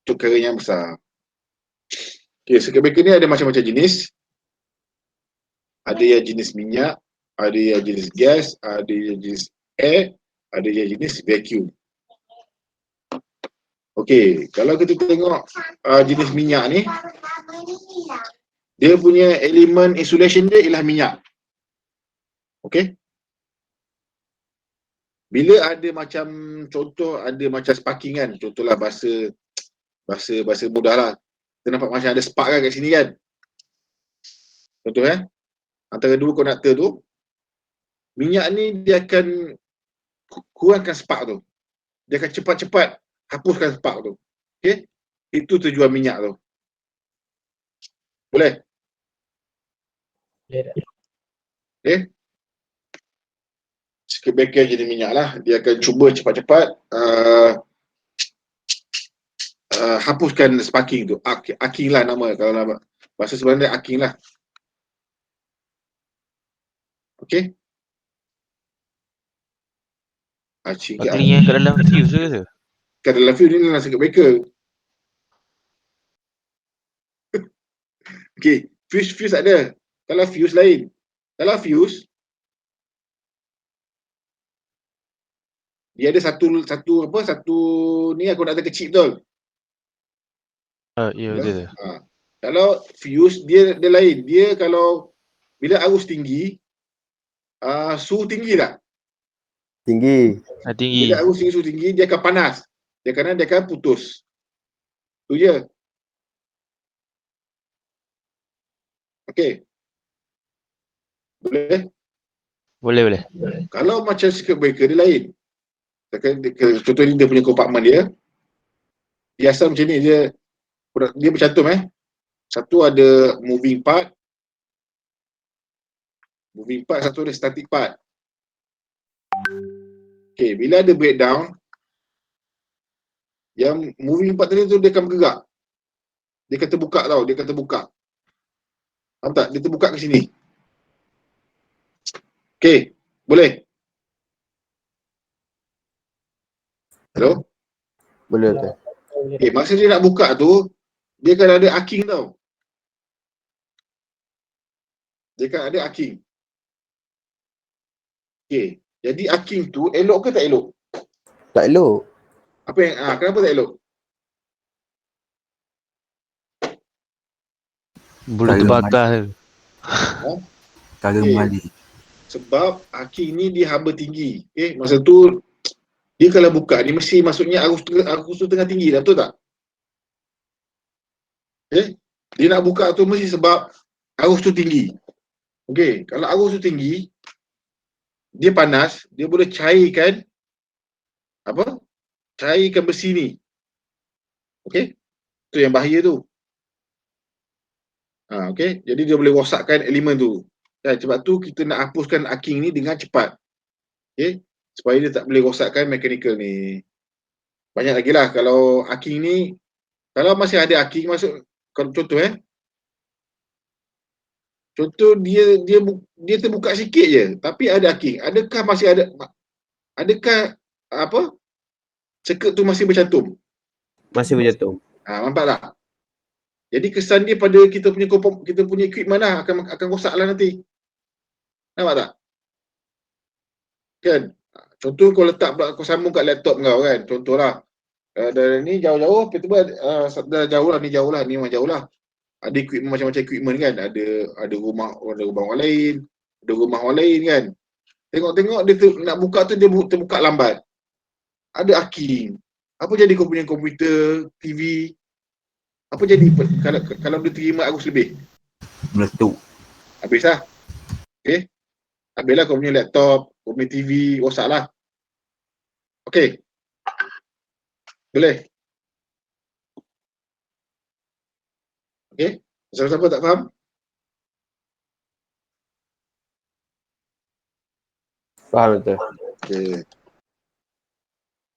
A: Untuk current yang besar. Okay, circuit breaker ni ada macam-macam jenis. Ada yang jenis minyak, ada yang jenis gas, ada yang jenis air, ada yang jenis vacuum. Okey, kalau kita tengok jenis minyak ni, dia punya elemen insulation dia ialah minyak. Okey. Bila ada macam contoh, ada macam sparking kan, contohlah bahasa mudah lah. Kita nampak macam ada spark kan kat sini kan. Contoh antara dua konduktor tu, minyak ni dia akan kurangkan spark tu. Dia akan cepat-cepat hapuskan spark tu. Okey? Itu tujuan minyak tu. Boleh? Okey? Circuit breaker jadi minyak lah. Dia akan cuba cepat-cepat hapuskan sparking tu. Arcing lah nama. Kalau nama bahasa sebenarnya arcing lah. Okey?
F: Sparkling yang kat dalam fuse ke?
A: Kat dalam fuse ni dalam circuit breaker. Okey, fuse ada. Kalau fuse lain. Kalau fuse dia ada satu ni aku nak ada kecil betul.
F: Ya betul.
A: Kalau fuse dia lain. Dia kalau bila arus tinggi, suhu tinggi tak?
C: Tinggi.
F: Tinggi.
A: Bila arus tinggi, suhu tinggi, dia akan panas. Dia akan putus. Tu je. Okey. Boleh?
F: Boleh.
A: Kalau macam circuit breaker dia lain. Contoh ni dia punya kompartmen dia. Dia asal macam ni, dia bercantum Satu ada moving part, satu ada static part. Okay, bila ada breakdown, yang moving part tadi tu dia akan bergerak. Dia akan terbuka tau, Faham tak? Dia terbuka ke sini. Okay, boleh? Hello?
C: Boleh betul.
A: Okay, masa dia nak buka tu, dia akan ada arcing tau. Okay, jadi arcing tu elok ke tak elok?
C: Tak elok.
A: Apa yang kenapa tak elok?
F: Bulu terbakar tu.
D: Cara
A: Okay.
D: mengalir.
A: Sebab arcing ni dia haba tinggi. Okay, masa tu dia kalau buka ni mesti maksudnya arus tu tengah tinggi dah, betul tak? Okay, dia nak buka tu mesti sebab arus tu tinggi. Okay, kalau arus tu tinggi, dia panas, dia boleh cairkan besi ni. Okay, tu yang bahaya tu. Okay, jadi dia boleh rosakkan elemen tu. Sebab tu kita nak hapuskan arcing ni dengan cepat. Okay, supaya dia tak boleh rosakkan mechanical ni. Banyak lagi lah kalau arcing ni, kalau masih ada arcing, masuk kalau contoh dia terbuka sikit je tapi ada arcing. Adakah circuit tu masih bercantum?
C: Masih bercantum.
A: Nampak tak? Jadi kesan dia pada kita punya equipment lah akan rosak lah nanti. Nampak tak? Kan? Contoh kau letak pula, kau sambung kat laptop kau kan. Contohlah. Dari ni jauh-jauh, tiba-tiba dah jauh lah, ni memang jauh lah. Ada equipment macam-macam equipment kan. Ada rumah orang lain, ada rumah orang lain kan. Tengok-tengok dia nak buka tu dia terbuka lambat. Ada arcing. Apa jadi kau punya komputer, TV? Apa jadi kalau dia terima arus lebih?
D: Meletup.
A: Habis lah. Okay. Habislah kau punya laptop, kau punya TV, rosak lah. Okay. Boleh? Okay. Siapa-siapa tak faham?
C: Faham betul.
A: Okay.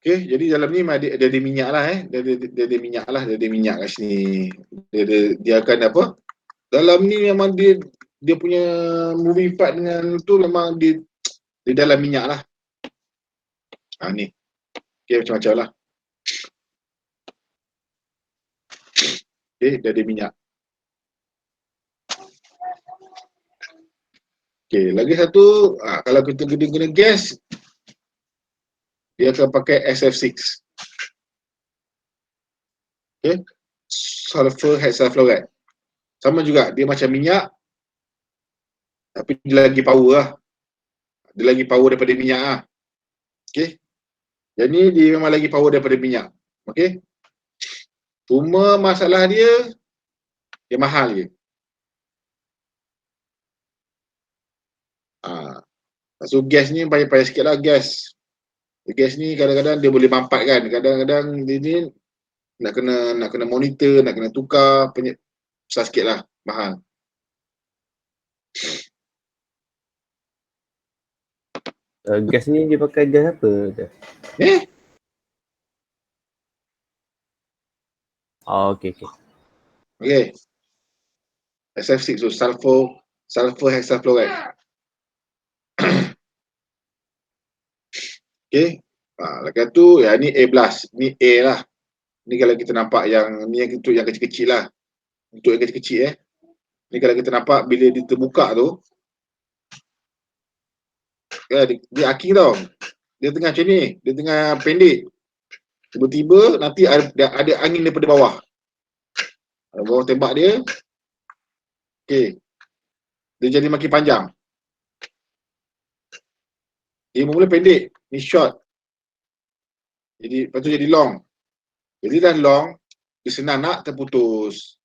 A: Okay, jadi dalam ni dia ada minyak lah Dia ada minyak lah, dia ada minyak kat sini. Dia akan apa? Dalam ni memang dia punya moving part dengan tu memang dia dalam minyak lah. Ni. Okay, macam-macam lah. Okay, dia ada minyak. Okay, lagi satu, kalau kita guna gas, dia akan pakai SF6. Okay, sulfur hexafluoride. Sama juga, dia macam minyak, tapi dia lagi power lah. Dia lagi power daripada minyak lah. Okey. Yang ni dia memang lagi power daripada minyak. Okey. Cuma masalah dia mahal je. So gas ni payah-payah sikit lah gas. Gas ni kadang-kadang dia boleh mampat kan. Kadang-kadang dia ni nak kena monitor, nak kena tukar, besar sikit lah, mahal.
C: Gas ni dia pakai gas apa? Okay.
A: Okay. SF6 tu sulfur hexafluoride. Okay. Lepas tu ya ni A+, ni A lah. Ni kalau kita nampak yang ni yang untuk yang kecil-kecil lah. Untuk yang kecil-kecil ni kalau kita nampak bila dia terbuka tu dia aking tau. Dia tengah macam ni, dia tengah pendek. Tiba-tiba nanti ada angin daripada bawah. Bawah tembak dia. Okey. Dia jadi makin panjang. Dia mula pendek, ni short. Jadi lepas tu jadi long. Jadi dah long, dia senang nak terputus.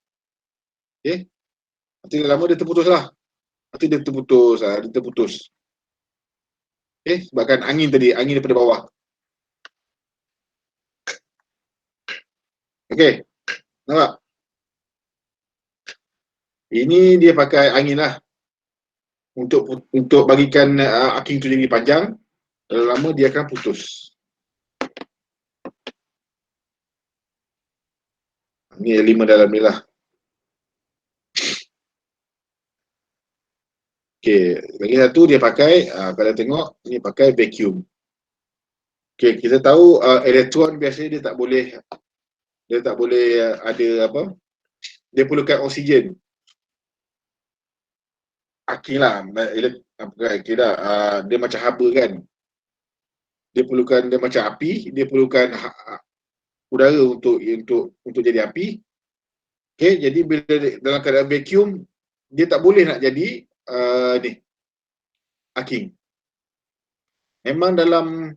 A: Okey. Nanti dah lama dia terputus lah. Dia terputus. Okey, sebabkan angin daripada bawah. Okey. Nampak? Ini dia pakai angin lah. Untuk bagikan aking tu jadi panjang, lama dia akan putus. Ni 5 dalam ni lah. Okey, lagi satu dia pakai, kalau tengok, ni pakai vacuum. Okey, kita tahu elektron biasanya dia tak boleh ada apa? Dia perlukan oksigen. Aking lah, dia macam haba kan. Dia macam api, dia perlukan udara untuk jadi api. Okey, jadi bila dalam keadaan vacuum, dia tak boleh nak jadi ni aking. Memang dalam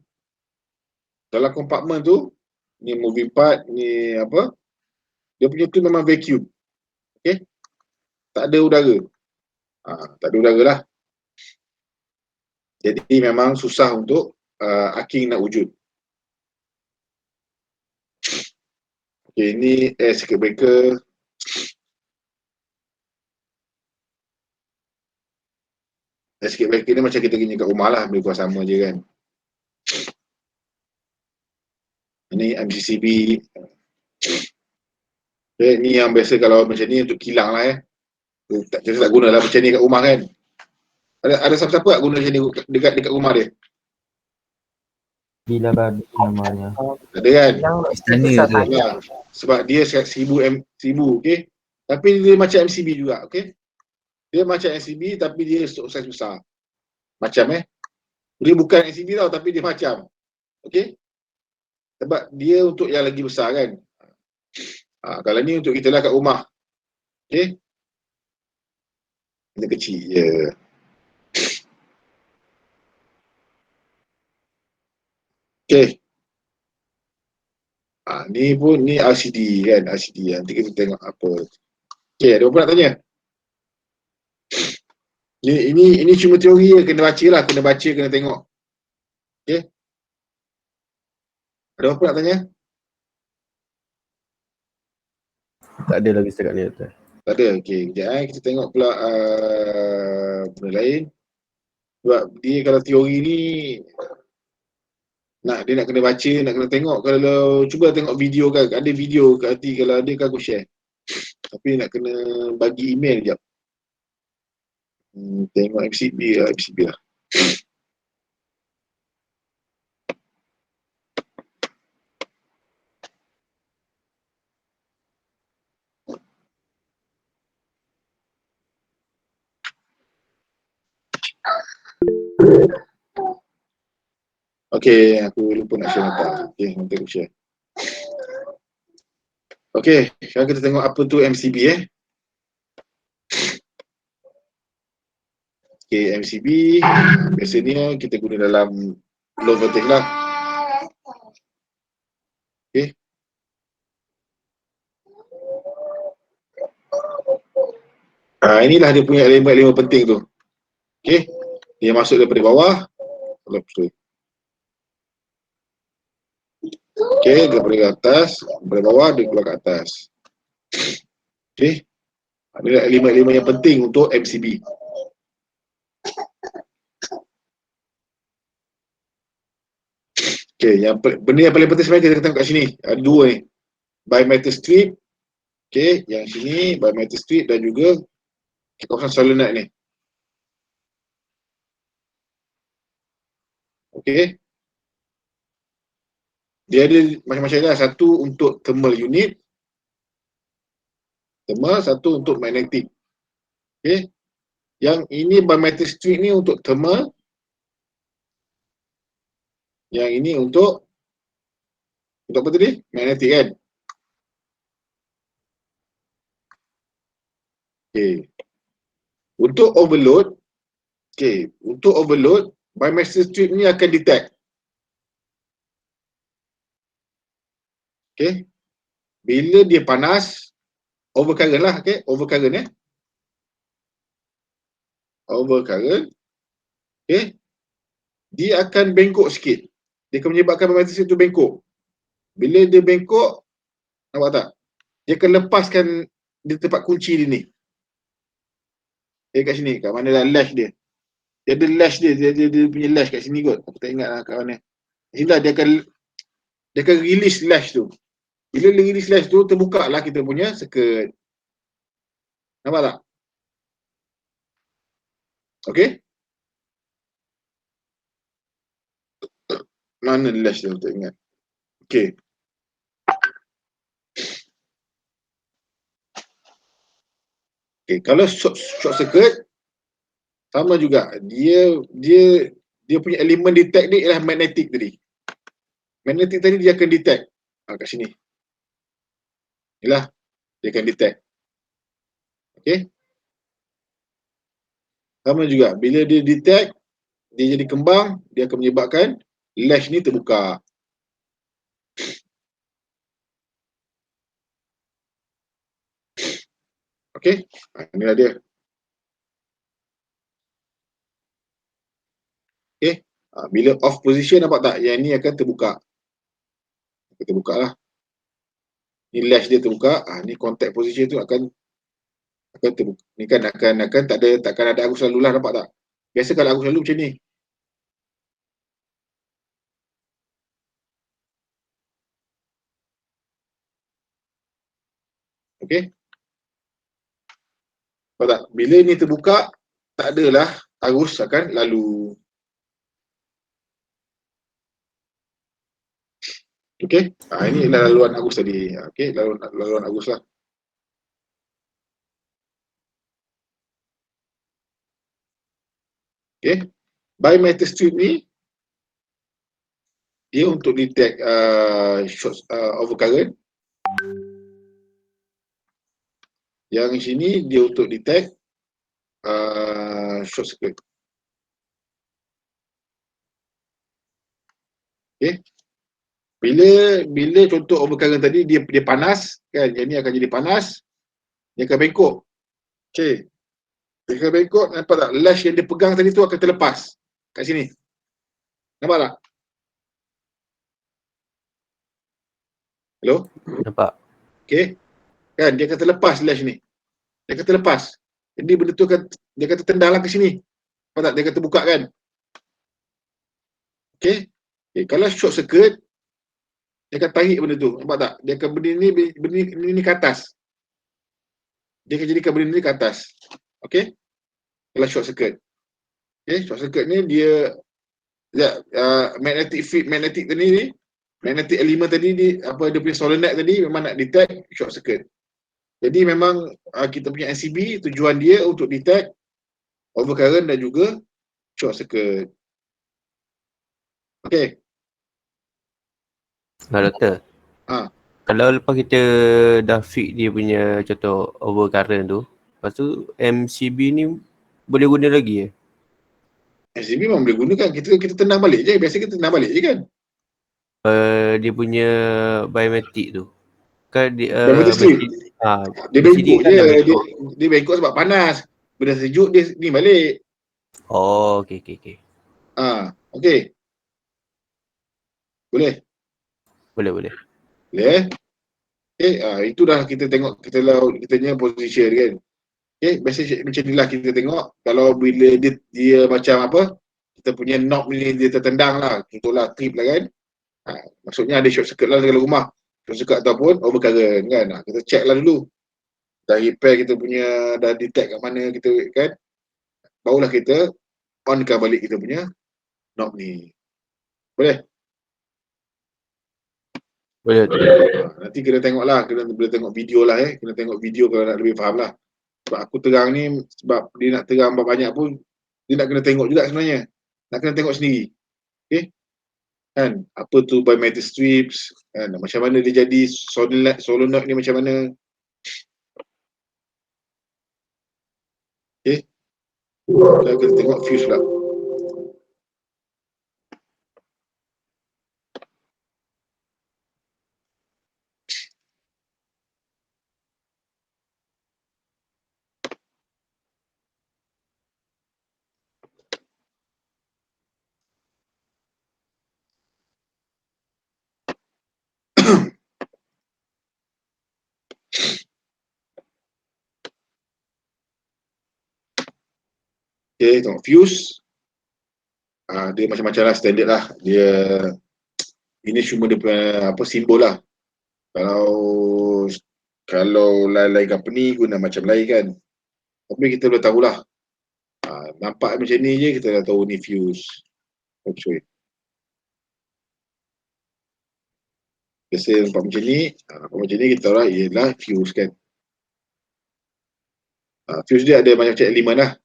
A: kompartmen tu, ni moving part, ni apa? Dia punya tu memang vacuum. Okey? Tak ada udara. Tak ada udara lah. Jadi memang susah untuk aking nak wujud. Okey, ni circuit breaker. Circuit breaker ni macam kita gini kat rumah lah, lebih kurang sama je kan. Ini MCCB. Okay, ni yang biasa kalau macam ni untuk kilang lah kita tak guna lah macam ni kat rumah kan. Ada siapa-siapa tak guna macam ni dekat rumah dia?
B: Bila babi namanya.
A: Ada kan?
D: Istana tu.
A: Sebab dia 1000, okey. Tapi dia macam MCB juga, okey. Dia macam MCB tapi dia saiz besar. Macam dia bukan MCB tau tapi dia macam. Okey. Sebab dia untuk yang lagi besar kan. Kalau ni untuk kita lah kat rumah. Okey. Dia kecil je. Okey. Ni pun ni LCD kan, LCD. Nanti kita tengok apa. Okey, ada apa nak tanya? Ini cuma teori je, kena baca, kena tengok. Okey. Ada apa nak tanya?
C: Tak ada lagi setakat ni, Doktor.
A: Tak ada. Okey, kejap kita tengok pula benda lain. Sebab dia kalau teori ni dia nak kena baca, nak kena tengok. Kalau cuba tengok video kan, ada video kat hati, kalau ada kan aku share. Tapi nak kena bagi email sekejap. Tengok MCB lah. Okey, aku lupa nak share nota. Okey, nanti aku share. Okey, sekarang kita tengok apa tu MCB Okey, MCB biasanya kita guna dalam low voltage lah. Okey. Inilah dia punya elemen-elemen penting tu. Okey. Dia masuk daripada bawah. Okey, daripada atas, daripada bawah dia keluar ke atas. Okey. Inilah elemen-elemen yang penting untuk MCB. Okey, benda yang paling penting sebenarnya kita tengok kat sini. Ada dua ni. Bimetal strip. Okey, yang sini bimetal strip dan juga kawasan solenoid ni. Okey. Dia ada macam-macam lah. Satu untuk thermal unit. Thermal, satu untuk magnetic. Okey. Yang ini bimetal strip ni untuk thermal. Yang ini untuk apa tadi? Magnetic kan? Okey. Untuk overload, bimetal strip ni akan detect. Okey. Bila dia panas, overcurrent lah, okey, overcurrent overcurrent. Okey. Dia akan bengkok sikit. Dia akan menyebabkan bimetal strip tu bengkok. Bila dia bengkok, nampak tak? Dia akan lepaskan di tempat kunci dia ni. Kat sini, kat mana lah lash dia. Dia ada lash dia punya lash kat sini kot. Aku tak ingat lah kat mana. Sini lah dia akan release lash tu. Bila dia release lash tu, terbuka lah kita punya skirt. Nampak tak? Okey? Mana lash tu, tak ingat. Okey. Okey, kalau short circuit sama juga. Dia punya elemen detect ni ialah magnetic tadi. Magnetic tadi dia akan detect. Kat sini. Inilah dia akan detect. Okey. Sama juga. Bila dia detect, dia jadi kembang, dia akan menyebabkan lash ni terbuka. Okey. Inilah dia. Okey. Bila off position, nampak tak? Yang ni akan terbuka. Terbuka lah. Ni lash dia terbuka. Ni contact position tu akan terbuka. Ni kan akan takkan ada arus lalu lah, nampak tak? Biasa kalau arus lalu macam ni. Okey. Nampak tak? Bila ni terbuka, tak adalah arus akan lalu. Okey. Ini adalah laluan arus tadi. Okey, laluan arus lah. Okey. Bimetal strip ni dia untuk detect short overcurrent. Yang sini dia untuk detect short circuit. Okey. Bila contoh overcurrent tadi dia panas kan, yang ni akan jadi panas, dia akan bengkok. Okey. Dia akan bengkok, nampak tak? Lash yang dia pegang tadi tu akan terlepas kat sini. Nampak tak? Hello?
C: Nampak.
A: Okey. Kan dia akan terlepas lash ni. Dia akan terlepas. Jadi benda tu dia akan tertendang lah ke sini. Nampak tak? Dia akan terbuka kan? Okey. Kalau short circuit, dia akan tarik benda tu. Nampak tak? Dia akan benda ni ke atas. Dia akan jadikan benda ni ke atas. Okey? Kalau short circuit. Okey, short circuit ni dia magnetic field, magnetic tadi ni, magnetic element tadi dia punya solenoid tadi memang nak detect short circuit. Jadi memang kita punya NCB tujuan dia untuk detect overcurrent dan juga short circuit. Okey.
C: Doktor. Kalau lepas kita dah fix dia punya contoh overcurrent tu, lepas tu MCB ni boleh guna lagi ya?
A: MCB memang boleh gunakan. Kita tenang balik je. Biasa kita tenang balik je kan.
C: dia punya biometric tu. Kan dia
A: Biometric strip. Dia
C: mesin
A: bengkok
C: kan
A: je.
C: dah bengkok.
A: Dia bengkok sebab panas. Bila sejuk dia ni balik.
C: Oh, okey.
A: Okey. Boleh?
C: Boleh.
A: Boleh itu dah kita tengok kita punya position kan. Biasa macam inilah kita tengok kalau bila dia macam apa, kita punya knob ni dia tertendang lah, contohlah trip lah kan. Maksudnya ada short circuit lah dalam rumah. Short circuit ataupun overcurrent kan. Kita check lah dulu. Dah repair kita punya, dah detect kat mana kita kan. Barulah kita onkan balik kita punya knob ni. Boleh?
C: Boleh.
A: Nanti kena tengok lah, kena boleh tengok video lah kena tengok video kalau nak lebih faham lah. Sebab aku terang ni, sebab dia nak terang banyak pun, dia nak kena tengok juga sebenarnya. Nak kena tengok sendiri. Kan, apa tu biometric strips, kan, macam mana dia jadi solenoid ni macam mana. Kita kena tengok fuse pula. Tengok fuse. Dia macam-macam lah, standard lah. Dia ini cuma dia punya simbol lah. Kalau lain-lain company guna macam lain kan. Tapi kita boleh tahulah. Nampak macam ni je kita dah tahu ni fuse. Biasa nampak macam ni kita tahu lah ialah fuse kan. Fuse dia ada macam-macam elemen lah.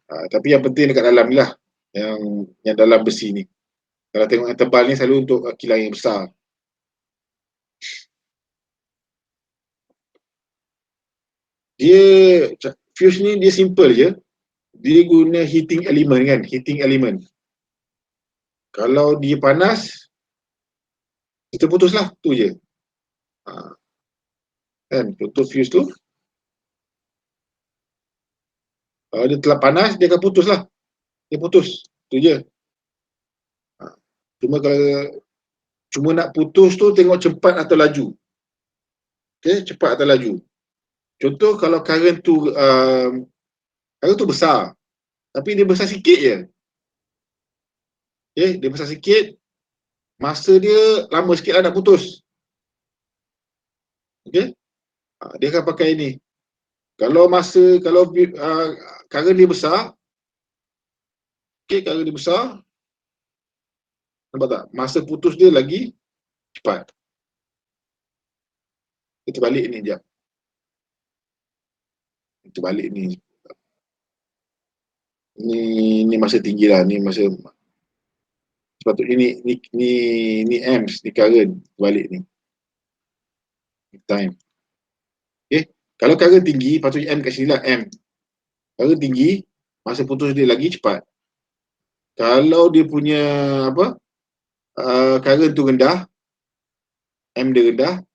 A: Tapi yang penting dekat dalam ni lah. Yang dalam besi ni. Kalau tengok yang tebal ni selalu untuk kilang yang besar. Fuse ni dia simple je. Dia guna heating element kan. Heating element. Kalau dia panas, kita putuslah. Tu je. Kan, putus fuse tu. Kalau dia telah panas, dia akan putus lah. Dia putus. Tu je. Cuma nak putus tu tengok cepat atau laju. Cepat atau laju. Contoh kalau current tu besar. Tapi dia besar sikit je. Dia besar sikit. Masa dia lama sikit lah nak putus. Dia akan pakai ni. Kalau current dia besar, current dia besar, nampak tak? Masa putus dia lagi cepat. Kita balik ni sekejap. Kita balik ni. Ni masa tinggi lah. Ni masa sepatutnya ni amps, ni current. Balik ni. Time. Kalau current tinggi, patutnya amp kat sini lah, amp. Current tinggi, masa putus dia lagi cepat. Kalau dia punya current tu rendah, amp dia rendah,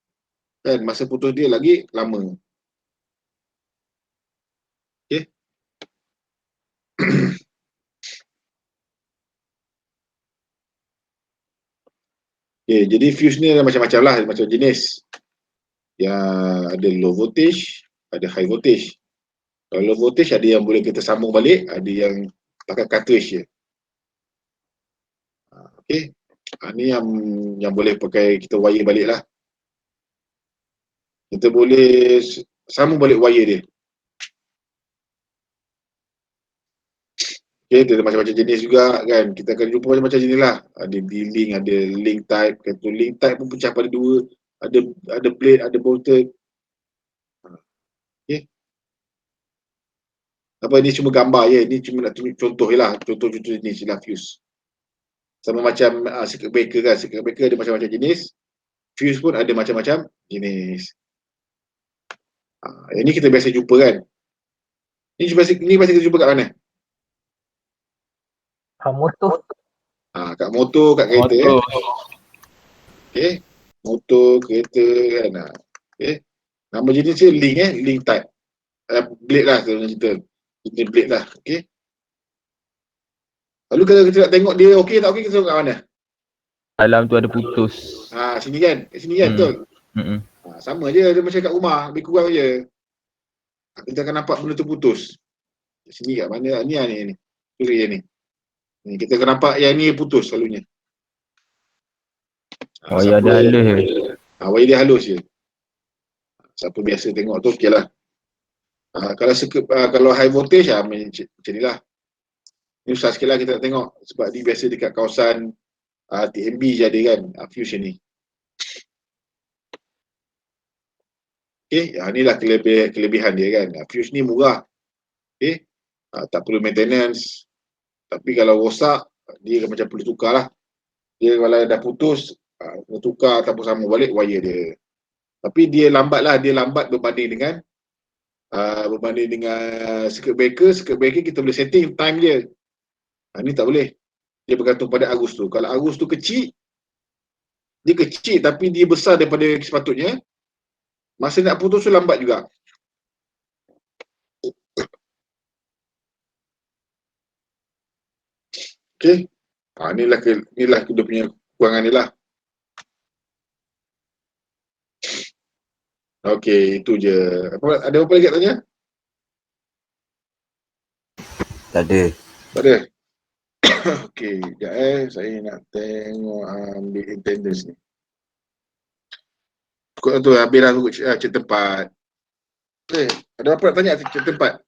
A: kan, masa putus dia lagi lama. Jadi fuse ni ada macam-macam lah, macam jenis. Yang ada low voltage, ada high voltage. Kalau low voltage ada yang boleh kita sambung balik, ada yang pakai cartridge je. Ni yang boleh pakai kita wire balik lah. Kita boleh sambung balik wire dia. Dia ada macam-macam jenis juga kan. Kita akan jumpa macam-macam jenis lah. Ada D-link, ada link type. Link type pun pecah pada dua. Ada plate, ada bolted. Ini cuma gambar je. Ini cuma nak tunjuk contoh je lah. Contoh-contoh jenis je lah fuse. Sama macam circuit breaker kan. Circuit breaker ada macam-macam jenis. Fuse pun ada macam-macam jenis. Ini kita biasa jumpa kan. Ini biasa kita jumpa kat mana?
E: Motor.
A: Kat motor, kat kereta. Okay. Motor, kereta kan. Okay. Nama jenis dia link link type. Blade lah kalau cerita. Jenis blade lah. Okay. Lalu kalau kita nak tengok dia okey tak okey, kita tengok kat mana?
B: Dalam tu ada putus.
A: Sini kan? Sini kan, betul? Sama je, dia macam kat rumah, lebih kurang je. Kita akan nampak benda tu putus. Sini kat mana? Ni. Kiri ni. Ni kita akan nampak yang ni putus selalunya.
B: Ya ada halus je.
A: Wire dia halus je. Siapa biasa tengok tu okey lah. Kalau high voltage macam ni lah. Ni susah sikit lah kita nak tengok sebab dia biasa dekat kawasan TMB je ada kan, fuse ni. Okay, inilah kelebihan dia kan. Fuse ni murah. Okay, tak perlu maintenance. Tapi kalau rosak, dia macam perlu tukar lah. Dia kalau dah putus, tukar ataupun sambung balik wire dia. Tapi dia lambat lah, berbanding dengan circuit breaker. Circuit breaker kita boleh setting time dia. Ni tak boleh. Dia bergantung pada arus tu. Kalau arus tu kecil, dia kecil tapi dia besar daripada sepatutnya, masa nak putus tu lambat juga. Okay. Inilah dia punya kekurangan ni lah. Okay, itu je. Ada apa lagi nak tanya?
D: Tak ada.
A: Tak ada? Okay, sekejap saya nak tengok ambil attendance ni. Kau tu habis lah cek tempat. Ada apa nak tanya cek tempat?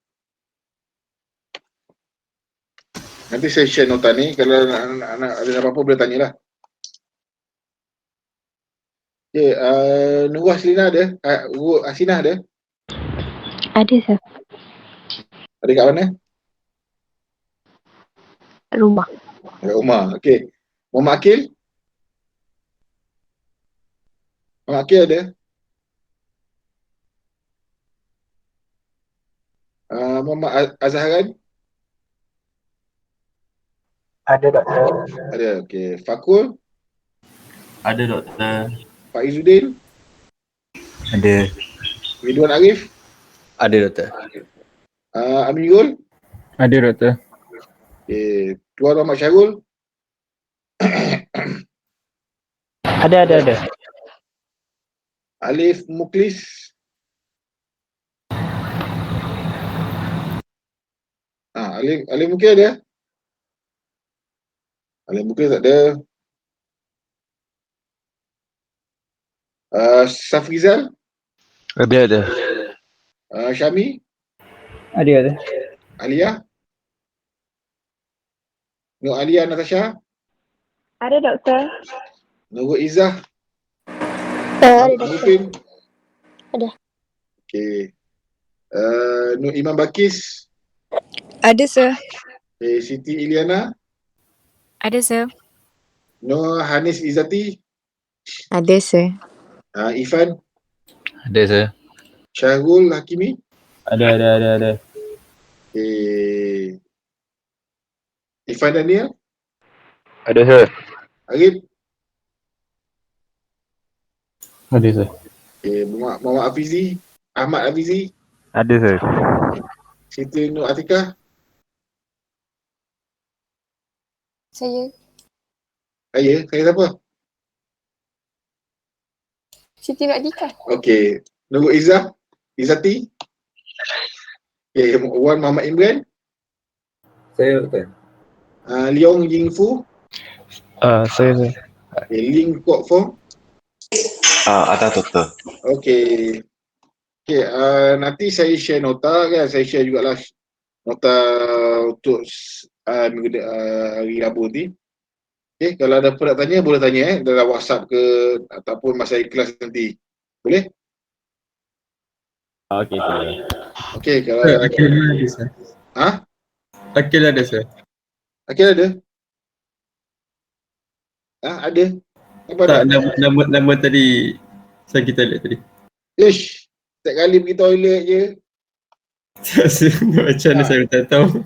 A: Nanti saya share nota ni, kalau nak ada apa-apa boleh tanyalah. Okay, Nurah Selina ada? Asinah ada?
G: Ada, sir.
A: Ada kat mana?
G: Rumah.
A: Kat rumah, okey. Muhammad Akil? Muhammad Akil ada? Muhammad Azharan?
E: Ada, doktor.
A: Ada, okey. Fakul?
D: Ada doktor.
A: Pak Izzuddin?
D: Ada.
A: Ridwan Arif?
C: Ada doktor.
A: Amirul?
B: Ada doktor.
A: Okay. Tuan Muhammad Syarul?
E: Ada.
A: Alif Muklis? Alif Muklis ada? Alif Muklis tak ada. Safrizal?
F: Ada.
A: Syami?
B: Ada.
A: Alia? Nur Alia Natasha?
G: Ada, doktor.
A: Nurul Izzah?
G: Ada, doktor.
A: Mupin?
G: Ada.
A: Okay. Nur Iman Bakis?
G: Ada, sir.
A: Okay. Siti Iliana?
G: Ada, sir.
A: Nur Hanis Izzati?
G: Ada, sir.
A: Ifan?
F: Ada sir.
A: Syahrul Hakimi?
B: Ada.
A: Okay. Ifan Daniel?
F: Ada sir.
A: Arif?
B: Ada sir.
A: Okay. Muhammad Hafizi? Ahmad Hafizi?
F: Ada sir.
A: Siti Nur Atikah?
G: Saya.
A: Saya siapa?
G: Siti Nur Atikah.
A: Okay. Nurul Izzah? Izzati? Okay. Wan Muhammad Imran?
D: Saya doktor.
A: Leong Yingfu?
F: Saya sir.
A: Okay. Ling Kwok Fong?
H: Ada doktor.
A: Okay. Okay, nanti saya share nota kan, saya share jugalah nota untuk hari Rabu ni. Okay, kalau ada apa nak tanya, boleh tanya dalam WhatsApp ke ataupun masa kelas nanti. Boleh?
B: Okey, sir.
A: Okay, kalau
I: Akil ada, sir. Akil ada, sir.
A: Akil ada? Ada. Apa
I: Tak,
A: ada?
I: nama tadi saya kita lihat tadi.
A: Ish, setiap kali pergi toilet je.
I: Macam mana saya tak tahu.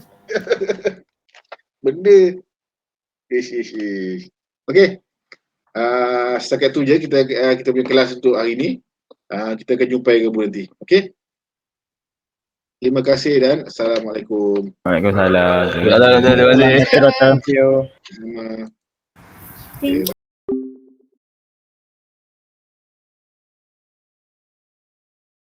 A: Benda. Ish. Okay. Setakat tu je kita punya kelas untuk hari ni. Kita akan jumpa lagi nanti. Okey? Terima kasih dan Assalamualaikum.
B: Waalaikumsalam.
F: Terima kasih.
B: Terima kasih.
A: Sama. Okay.